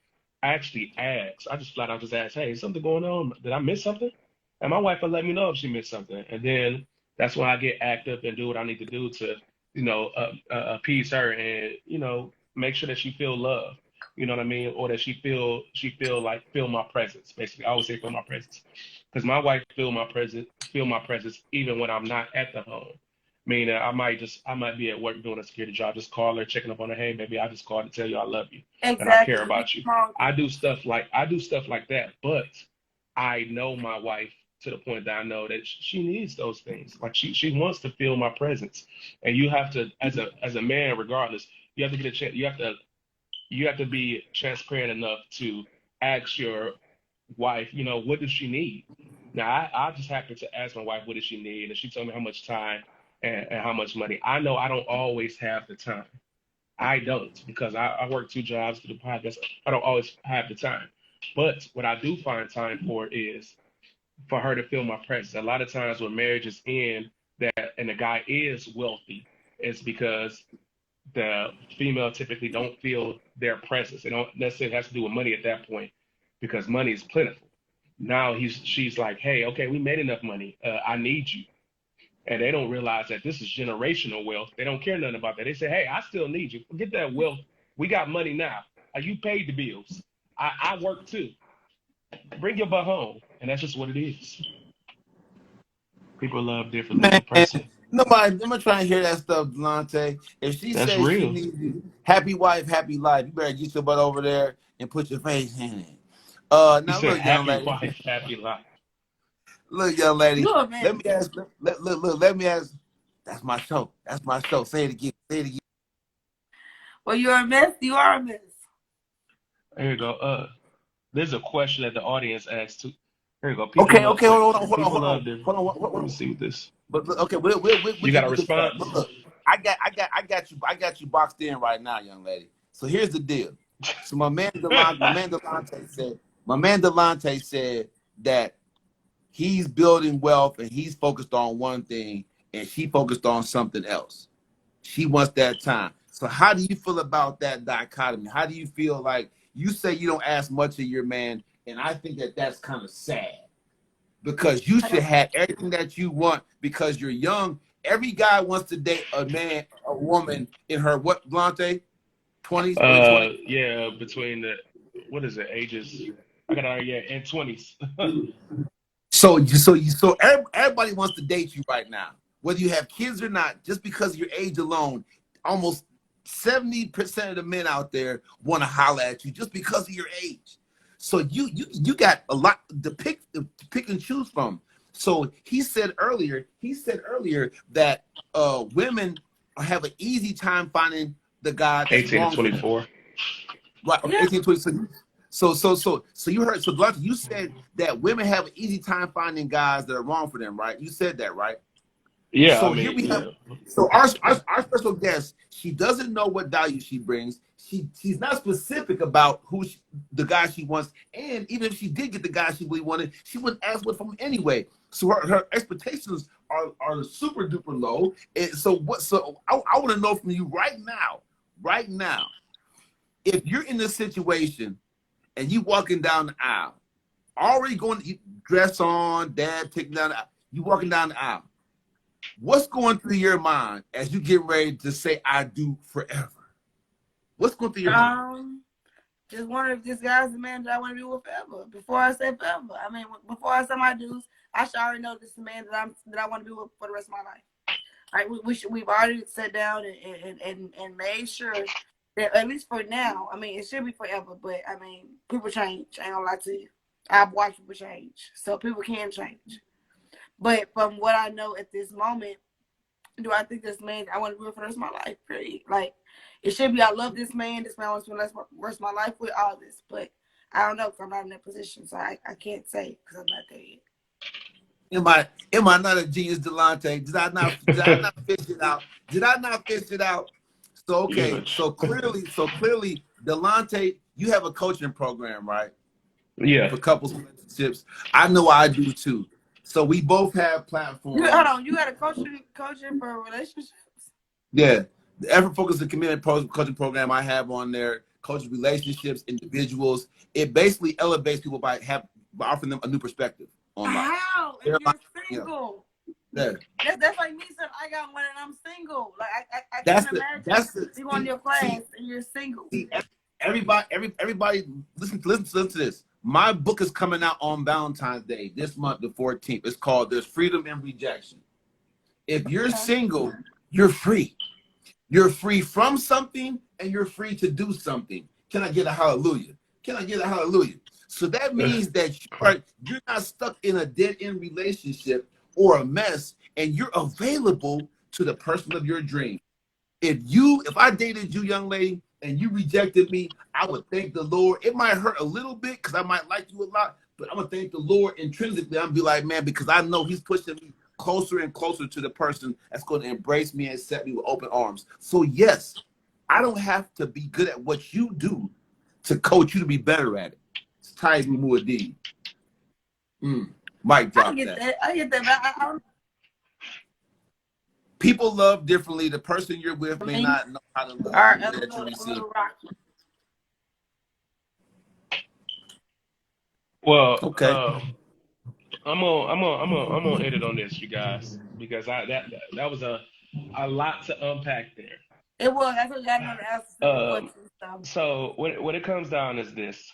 I actually ask. I just flat out just ask, hey, is something going on? Did I miss something? And my wife will let me know if she missed something. And then that's when I get active and do what I need to do to, appease her and, make sure that she feel love. You know what I mean? Or that feel my presence. Basically, I always say feel my presence. Because my wife feel my presence even when I'm not at the home. Meaning I might be at work doing a security job, just call her, checking up on her. Hey, maybe I just called to tell you I love you and I care Exactly. about you. I do stuff like that, but I know my wife to the point that I know that she needs those things. Like she wants to feel my presence. And you have to, as a man, regardless, you have to get a chance. You have to be transparent enough to ask your wife, what does she need? Now, I just happen to ask my wife, what does she need? And she told me how much time and how much money. I know I don't always have the time. I don't, because I work 2 jobs to the podcast. I don't always have the time. But what I do find time for is for her to feel my presence. A lot of times when marriages end that and the guy is wealthy, it's because the female typically don't feel their presence. It don't necessarily has to do with money at that point because money is plentiful. Now she's like, hey, okay, we made enough money. I need you. And they don't realize that this is generational wealth. They don't care nothing about that. They say, hey, I still need you. Forget that wealth. We got money now. You paid the bills. I work too. Bring your butt home. And that's just what it is. People love differently. Man, Person. nobody trying to hear that stuff, Delonte. If she That's says she real. needs you, happy wife, happy life, you better get your butt over there and put your face in it. He Now said, look, young happy lady. wife, happy life. Look, young lady. You a Let man. me ask. Let me ask. That's my show. That's my show. Say it again. Say it again. Well, you're a mess. You are a mess. Here you go. There's a question that the audience asked too. Here you go. People Okay. love. Okay. Wait. Hold on. Hold on. People Hold on. love this. Hold on. Let me see what this. But okay, we You got can a do this fast. response? But look, I got you boxed in right now, young lady. So here's the deal. So my man Delonte said that he's building wealth and he's focused on one thing and she focused on something else. She wants that time. So how do you feel about that dichotomy? How do you feel like you say you don't ask much of your man, and I think that that's kind of sad because you should have everything that you want because you're young. Every guy wants to date a woman in her what, Blante? 20s, early 20s. Yeah, between the what is it ages? I got in 20s. So everybody wants to date you right now, whether you have kids or not. Just because of your age alone, almost 70% of the men out there want to holler at you just because of your age. So you got a lot to pick and choose from. So he said earlier that women have an easy time finding the guy that's 18 wrong to for them. 24. Right, Yeah. 18 20. So you heard, so Delonte, you said that women have an easy time finding guys that are wrong for them, right? You said that, right? Yeah, So I here mean, we have. yeah. So our special guest, she doesn't know what value she brings. She's not specific about the guy she wants, and even if she did get the guy she really wanted, she wouldn't ask for him anyway. So her expectations are super duper low. And so what? So I want to know from you right now, if you're in this situation and you walking down the aisle, already going to dress on, dad taking down the aisle, you walking down the aisle. What's going through your mind as you get ready to say "I do" forever? What's going through your mind? Just wonder if this guy's the man that I want to be with forever. Before I say forever, I mean, before I say my dues, I should already know this is the man that I want to be with for the rest of my life. All right, we've already sat down and made sure that at least for now, I mean, it should be forever, but I mean, people change. I ain't gonna lie to you. I've watched people change, so people can change. But from what I know at this moment, do I think this man I want to be with for the rest of my life? Period. Like it should be. I love this man. This man I want to spend the rest of my life with. All this, but I don't know because I'm not in that position, so I can't say because I'm not there yet. Am I not a genius, Delonte? Did I not fish it out? Did I not fish it out? So okay, Huge. so clearly, Delonte, you have a coaching program, right? Yeah. for couples relationships. I know I do too. So we both have platforms. Hold on, you got a coaching for relationships? Yeah, the effort focused community coaching program I have on there coaches relationships, individuals. It basically elevates people by offering them a new perspective on life. How? If you're single. Yeah. That's like me saying I got one and I'm single. Like I That's can't imagine you on your class and you're single. Everybody, listen to this. My book is coming out on Valentine's Day this month, the 14th. It's called "There's Freedom in Rejection." If you're single, you're free. You're free from something, and you're free to do something. Can I get a hallelujah? Can I get a hallelujah? So that means that you're not stuck in a dead-end relationship or a mess, and you're available to the person of your dream. If I dated you, young lady, and you rejected me, I would thank the Lord. It might hurt a little bit because I might like you a lot, but I'm gonna thank the Lord intrinsically. I'm gonna be like, man, because I know He's pushing me closer and closer to the person that's going to embrace me and accept me with open arms. So yes, I don't have to be good at what you do to coach you to be better at it. It's Ty Muad'Dib. Mic drop that. I get that. But I don't... People love differently. The person you're with may not know how to love that you receive. Well, okay. I'm gonna edit on this, you guys, because that was a lot to unpack there. It was. That's what got another answer. So when it comes down is this: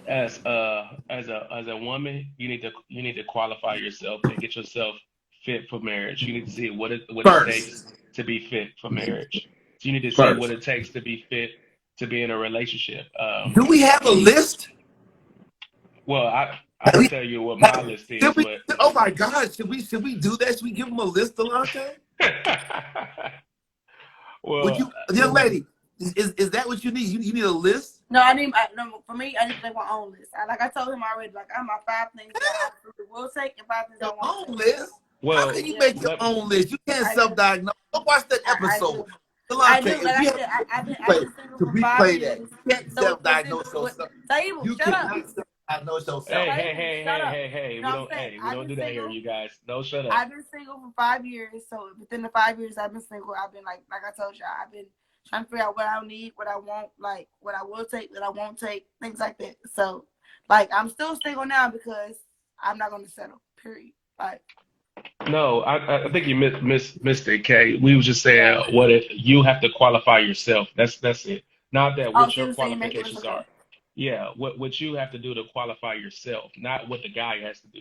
as a woman, you need to qualify yourself and get yourself fit for marriage. You need to see what it takes to be fit for marriage. So you need to see what it takes to be fit to be in a relationship. Do we have a list? Well, I can tell you what my list is. Oh my God, should we do that? Should we give them a list, Delonte? Well, young lady, is that what you need? You need a list? No, for me, I need to make my own list. Like I told him already, like I have my 5 things that I will take and 5 things I won't take. List? Well, how can you make your own list? You can't self-diagnose. Go watch that episode. I do. Like I said, I've been single for 5 years. You can't self-diagnose yourself. You shut up. Diagnose yourself. Hey, we don't do that here, you guys. Don't shut up. I've been single for 5 years. So within the 5 years I've been single, I've been like I told you, I've been trying to figure out what I need, what I want, like what I will take, what I won't take, things like that. So like I'm still single now because I'm not gonna settle. Period. Like no, I think you missed it, Kay. We was just saying you have to qualify yourself. That's it. Not that what your qualifications are. Yeah, what you have to do to qualify yourself, not what the guy has to do.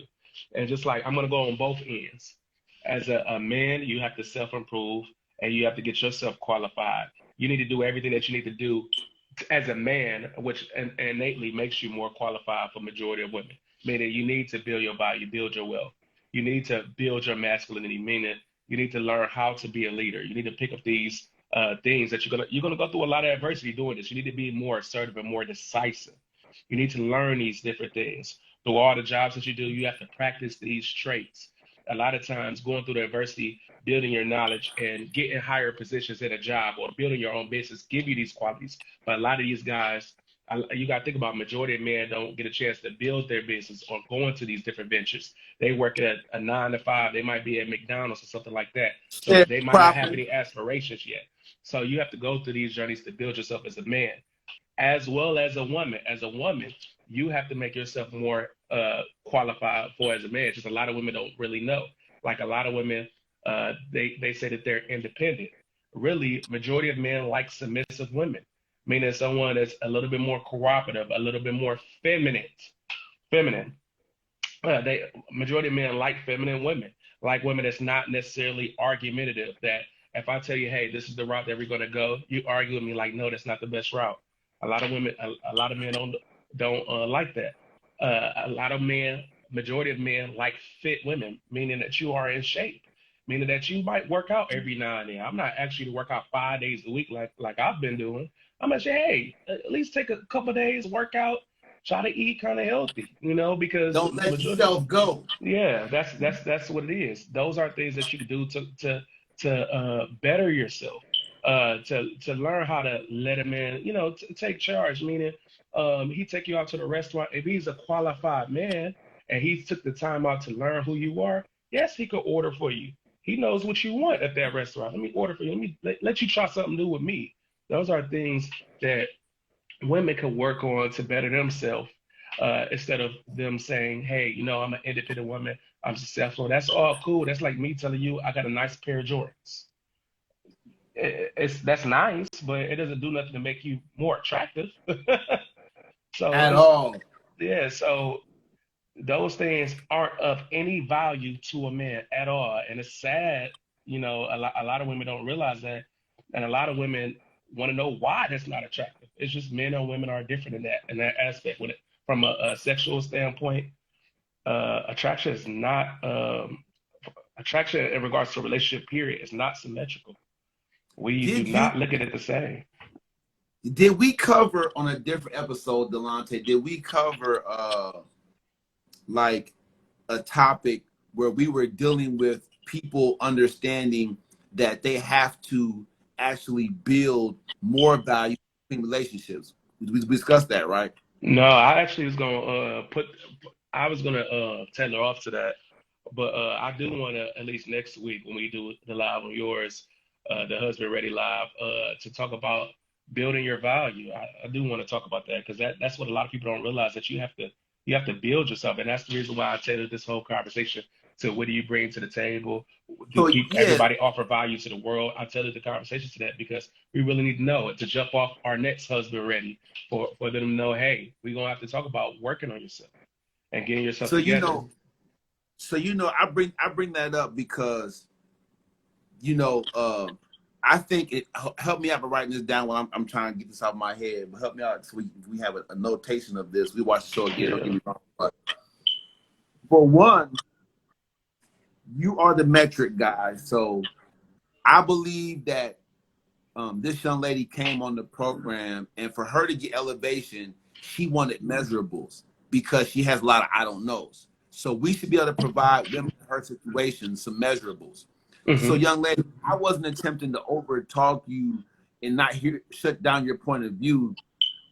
And just like I'm gonna go on both ends. As a man, you have to self-improve and you have to get yourself qualified. You need to do everything that you need to do as a man, which innately makes you more qualified for majority of women. Meaning you need to build your body, build your wealth. You need to build your masculinity, meaning you need to learn how to be a leader. You need to pick up these things that you're gonna go through a lot of adversity doing this. You need to be more assertive and more decisive. You need to learn these different things. Through all the jobs that you do, you have to practice these traits. A lot of times going through the adversity, building your knowledge and getting higher positions at a job or building your own business give you these qualities. But a lot of these guys, you got to think about majority of men don't get a chance to build their business or go into these different ventures. They work at a 9 to 5. They might be at McDonald's or something like that. So they might not have any aspirations yet. So you have to go through these journeys to build yourself as a man, as well as a woman. As a woman, you have to make yourself more qualified for as a man. Just a lot of women don't really know. Like a lot of women, they say that they're independent. Really, majority of men like submissive women, meaning someone that's a little bit more cooperative, a little bit more feminine. Majority of men like feminine women, like women that's not necessarily argumentative. That if I tell you, hey, this is the route that we're gonna go, you argue with me like, no, that's not the best route. A lot of women, a lot of men don't like that. A lot of men, majority of men like fit women, meaning that you are in shape, meaning that you might work out every now and then. I'm not asking you to work out 5 days a week like I've been doing. I'm gonna say, hey, at least take a couple of days, work out, try to eat kind of healthy, because don't let yourself go. Yeah, that's what it is. Those are things that you can do to better yourself. to learn how to let a man, you know, take charge. Meaning, he take you out to the restaurant. If he's a qualified man and he took the time out to learn who you are, yes, he could order for you. He knows what you want at that restaurant. Let me order for you. Let me let you try something new with me. Those are things that women can work on to better themselves, instead of them saying, hey, you know, I'm an independent woman, I'm successful. That's all cool. That's like me telling you I got a nice pair of Jordans. That's nice, but it doesn't do nothing to make you more attractive. So At all. yeah, so those things aren't of any value to a man at all. And it's sad, you know, a lot of women don't realize that. And a lot of women want to know why that's not attractive. It's just men and women are different in that aspect. With it, from a sexual standpoint, attraction is not, attraction in regards to a relationship, period, is not symmetrical. We do Did you not look at it the same. did we cover on a different episode, Delonte? Did we cover like a topic where we were dealing with people understanding that they have to actually build more value in relationships? We discussed that, right? No, I actually was gonna I was gonna tailor off to that, but I do want to at least next week when we do the live on yours, the Husband Ready Live, to talk about building your value. I do want to talk about that because that's what a lot of people don't realize, that you have to build yourself, and that's the reason why I tailored this whole conversation to what do you bring to the table? Do So people yeah, everybody offer value to the world? I tailored the conversation to that because we really need to know it to jump off our next Husband Ready for them to know, hey, we're gonna have to talk about working on yourself and getting yourself so together. I bring that up because I think it helped me out by writing this down when I'm trying to get this out of my head, but help me out so we have a notation of this. We watch the show again, don't get Yeah. me wrong. But for one, you are the metric guy. So I believe that this young lady came on the program, and for her to get elevation, she wanted measurables because she has a lot of I don't knows. So we should be able to provide women in her situation some measurables. So, Hmm. young lady, I wasn't attempting to over talk you and not shut down your point of view.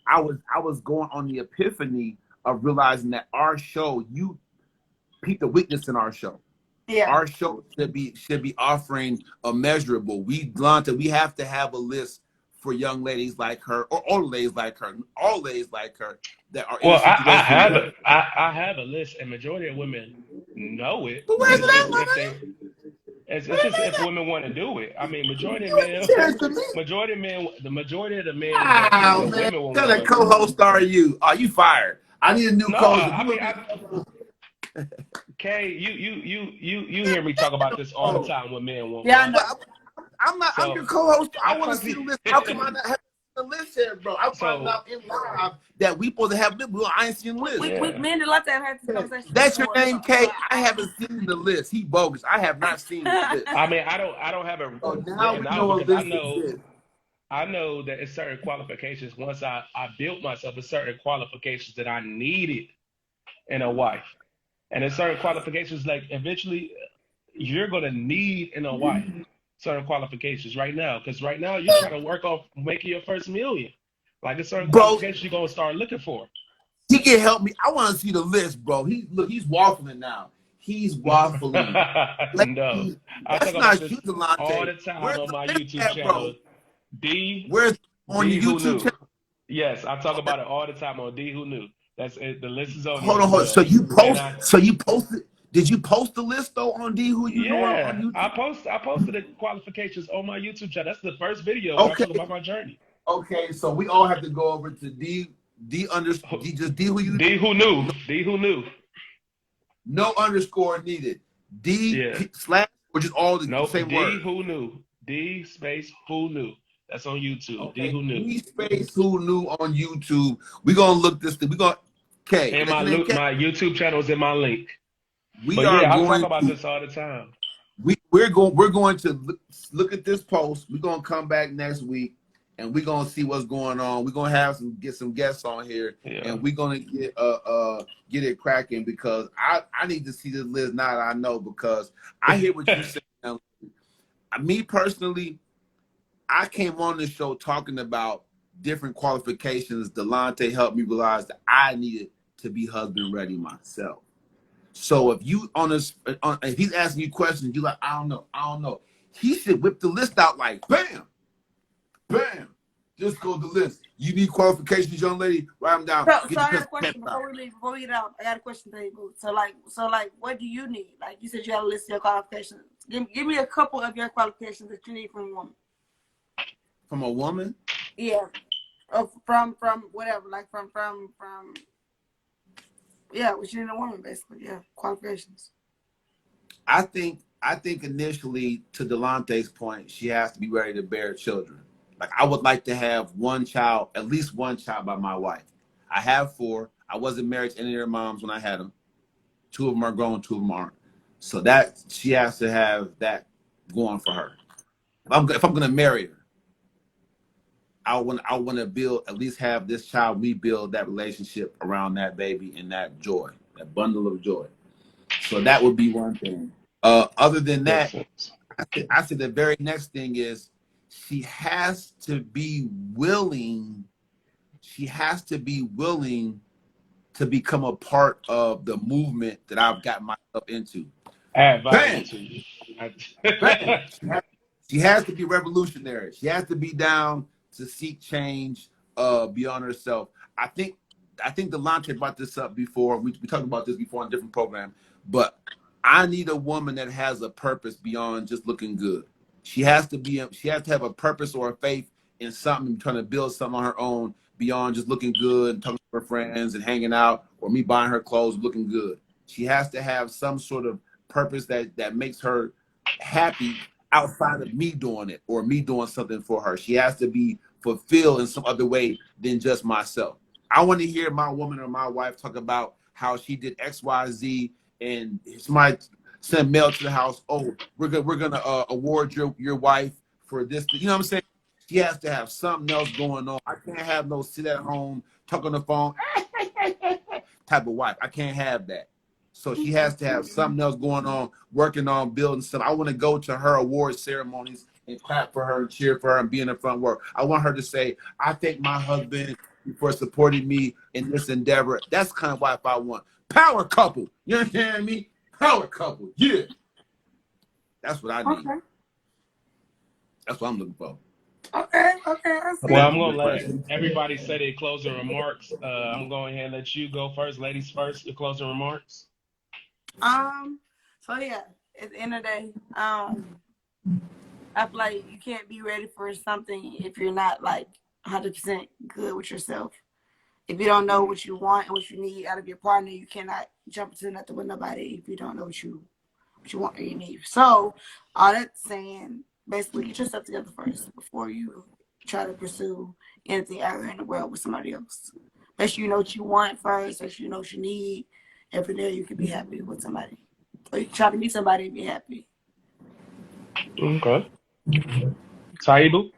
I was going on the epiphany of realizing that our show, you peep the weakness in our show. Yeah. Our show should be offering a measurable. We have to have a list for young ladies like her, or older ladies like her, all ladies like her that are in a Well, situation where. I have a list, and majority of women know it. But where's It's that just one? if they it's just if women want to do it. I mean, majority of You ain't men, serious to me. the majority of the men Wow, that man. women will What kind want of to. co-host are you? Are you fired? I need a new No, co-host. If I you mean, want me Kay, you hear me talk about this all the to time. What men want, Yeah, I bro. know. but I'm So your co-host. I I want to talk see to the list. How come I not have the list here, bro? I'm finding so out in live that we supposed to have this. Well, I ain't seen the list. yeah. Me and the last time had this conversation That's your before. name, Kay. I I haven't seen the list. He bogus. I have not seen the list. I mean, I don't have it So now written we out know a because list exists. I know that it's certain qualifications. Once I built myself, it's certain qualifications that I needed in a wife. And there's certain qualifications like eventually you're gonna need in a wife certain qualifications right now. Because right now you're trying to work on making your first million. Like there's certain Bro, qualifications you're gonna start looking for. he can help me. I want to see the list, bro. He's waffling now. He's waffling. No. I talk That's about not you, this all Delonte. the time Where's on the my list YouTube at, bro? channel. D Where's on D the Who YouTube Knew. channel? Yes, I talk about it all the time on D Who Knew. That's it. The list is on there Hold as on, hold on. well. And So you posted. Did you post the list though on D Who You Know on yeah, YouTube? I posted the qualifications on my YouTube channel. That's the first video where I Okay, talk about my journey. okay. So we all have to go over to D Who You D Who Knew. D Who Knew. No underscore needed. Yeah. Slash or just all the Nope. same D word. Who Knew. D space Who Knew. That's on YouTube. D Okay, Who Knew. D space Who Knew on YouTube. We're gonna look this thing. We're gonna K. Is And that your name, K? my YouTube channel is in my link. We But are yeah, I talk going about to this all the time. we're going to look at this post. We're gonna come back next week and we're gonna see what's going on. We're gonna get some guests on here Yeah. and we're gonna get it cracking because I need to see this list now that I know because I hear what you say. Me personally, I came on the show talking about different qualifications. Delonte helped me realize that I needed to be husband ready myself. So if you if he's asking you questions, you're like, I don't know. He should whip the list out like, bam, bam. Just go to the list. You need qualifications, young lady. Write them down. So I got a question before we leave. Before we get out, I got a question for you, boo. So like, what do you need? Like you said, you got to list your qualifications. Give me a couple of your qualifications that you need from a woman. From a woman? Yeah. From whatever, like from yeah, what you need in a woman, basically. Yeah, qualifications. I think initially, to Delonte's point, she has to be ready to bear children. Like I would like to have one child, at least one child by my wife. I have 4. I wasn't married to any of their moms when I had them. 2 of them are grown, 2 of them aren't. So that she has to have that going for her. If I'm gonna marry her, I want to build, at least have this child, we build that relationship around that baby and that joy, that bundle of joy. So that would be one thing. Other than that, I said the very next thing is she has to be willing. She has to be willing to become a part of the movement that I've got myself into. Add value Bam! to you. Bam! She has to be revolutionary. She has to be down to seek change beyond herself. I think Delonte brought this up before. We talked about this before on a different program. But I need a woman that has a purpose beyond just looking good. She has to have a purpose or a faith in something, trying to build something on her own beyond just looking good and talking to her friends and hanging out, or me buying her clothes looking good. She has to have some sort of purpose that makes her happy outside of me doing it or me doing something for her. She has to be fulfilled in some other way than just myself. I want to hear my woman or my wife talk about how she did X, Y, Z, and somebody sent mail to the house. Oh, we're gonna award your wife for this. You know what I'm saying? She has to have something else going on. I can't have no sit at home, talk on the phone type of wife. I can't have that. So she has to have something else going on, working on building something. I want to go to her award ceremonies and clap for her and cheer for her and be in the front row. I want her to say, I thank my husband for supporting me in this endeavor. That's the kind of wife I want. Power couple. You understand me? Power couple. Yeah. That's what I need. Okay. That's what I'm looking for. Okay. Well, I'm gonna let everybody say their closing remarks. I'm going ahead and let you go first, ladies first. Your closing remarks. So yeah, at the end of the day, I feel like you can't be ready for something if you're not like 100% good with yourself. If you don't know what you want and what you need out of your partner, you cannot jump into nothing with nobody if you don't know what you want or you need. So all that's saying, basically, get yourself together first before you try to pursue anything out here in the world with somebody else. Make sure you know what you want first. Make sure you know what you need. And from there, you can be happy with somebody. Or you can try to meet somebody and be happy. Okay. Taibu,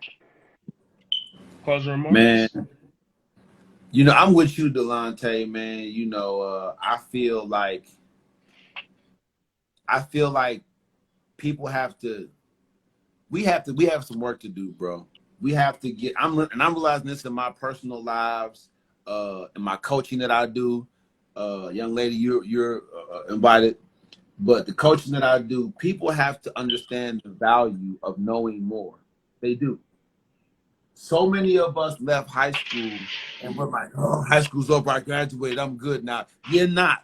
closing remarks. Man, you know, I'm with you, Delonte, man. You know, I feel like people we have some work to do, bro. We have to get, I'm realizing this in my personal lives, in my coaching that I do. Young lady, you're invited. But the coaching that I do, people have to understand the value of knowing more. They do. So many of us left high school and we're like, oh, high school's over. I graduated. I'm good now. You're not.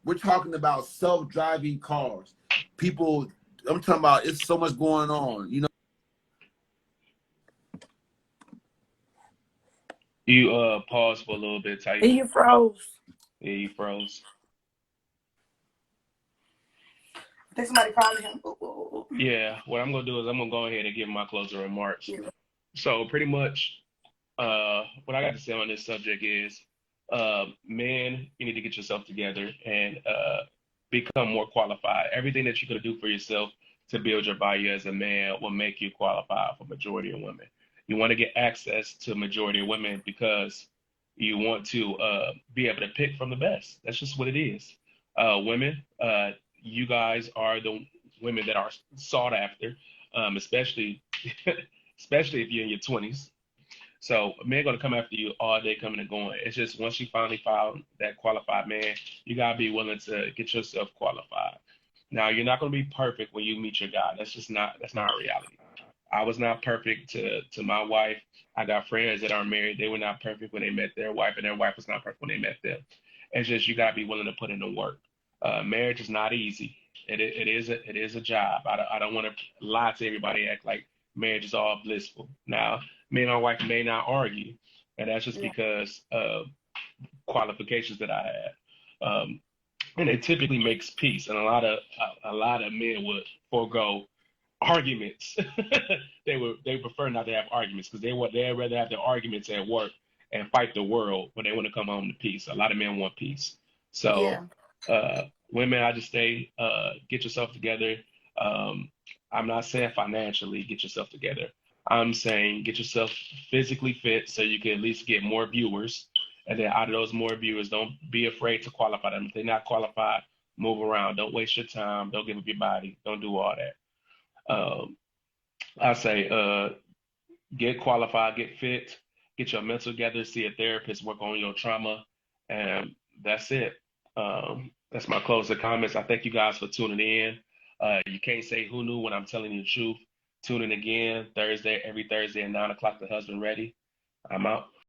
We're talking about self-driving cars. People, I'm talking about, it's so much going on. You know. You pause for a little bit, Taibu. And you froze. Yeah, you froze. I think somebody calling him. Ooh. Yeah, what I'm gonna do is I'm gonna go ahead and give my closing remarks. Yeah. So pretty much, what I got to say on this subject is, men, you need to get yourself together and become more qualified. Everything that you're gonna do for yourself to build your value as a man will make you qualified for majority of women. You want to get access to majority of women because you want to be able to pick from the best. That's just what it is. Women, you guys are the women that are sought after, especially especially if you're in your 20s. So men gonna come after you all day, coming and going. It's just once you finally found that qualified man, you gotta be willing to get yourself qualified. Now you're not gonna be perfect when you meet your guy. That's not reality. I was not perfect to my wife. I got friends that are married. They were not perfect when they met their wife, and their wife was not perfect when they met them. It's just you gotta be willing to put in the work. Marriage is not easy. It is a job. I don't want to lie to everybody and act like marriage is all blissful. Now, me and my wife may not argue, and that's just Yeah. because of qualifications that I had. And it typically makes peace, and a lot of men would forego arguments. They prefer not to have arguments because they'd rather have their arguments at work and fight the world when they want to come home to peace. A lot of men want peace. So Yeah. women, I just say get yourself together. I'm not saying financially get yourself together. I'm saying get yourself physically fit so you can at least get more viewers. And then out of those more viewers, don't be afraid to qualify them. If they're not qualified, move around. Don't waste your time. Don't give up your body. Don't do all that. Um, I say get qualified, get fit, get your mental together, see a therapist, work on your trauma, and that's it. That's my closing comments. I thank you guys for tuning in. You can't say who knew when I'm telling you the truth. Tune in again every Thursday at 9 o'clock. The Husband Ready. I'm out.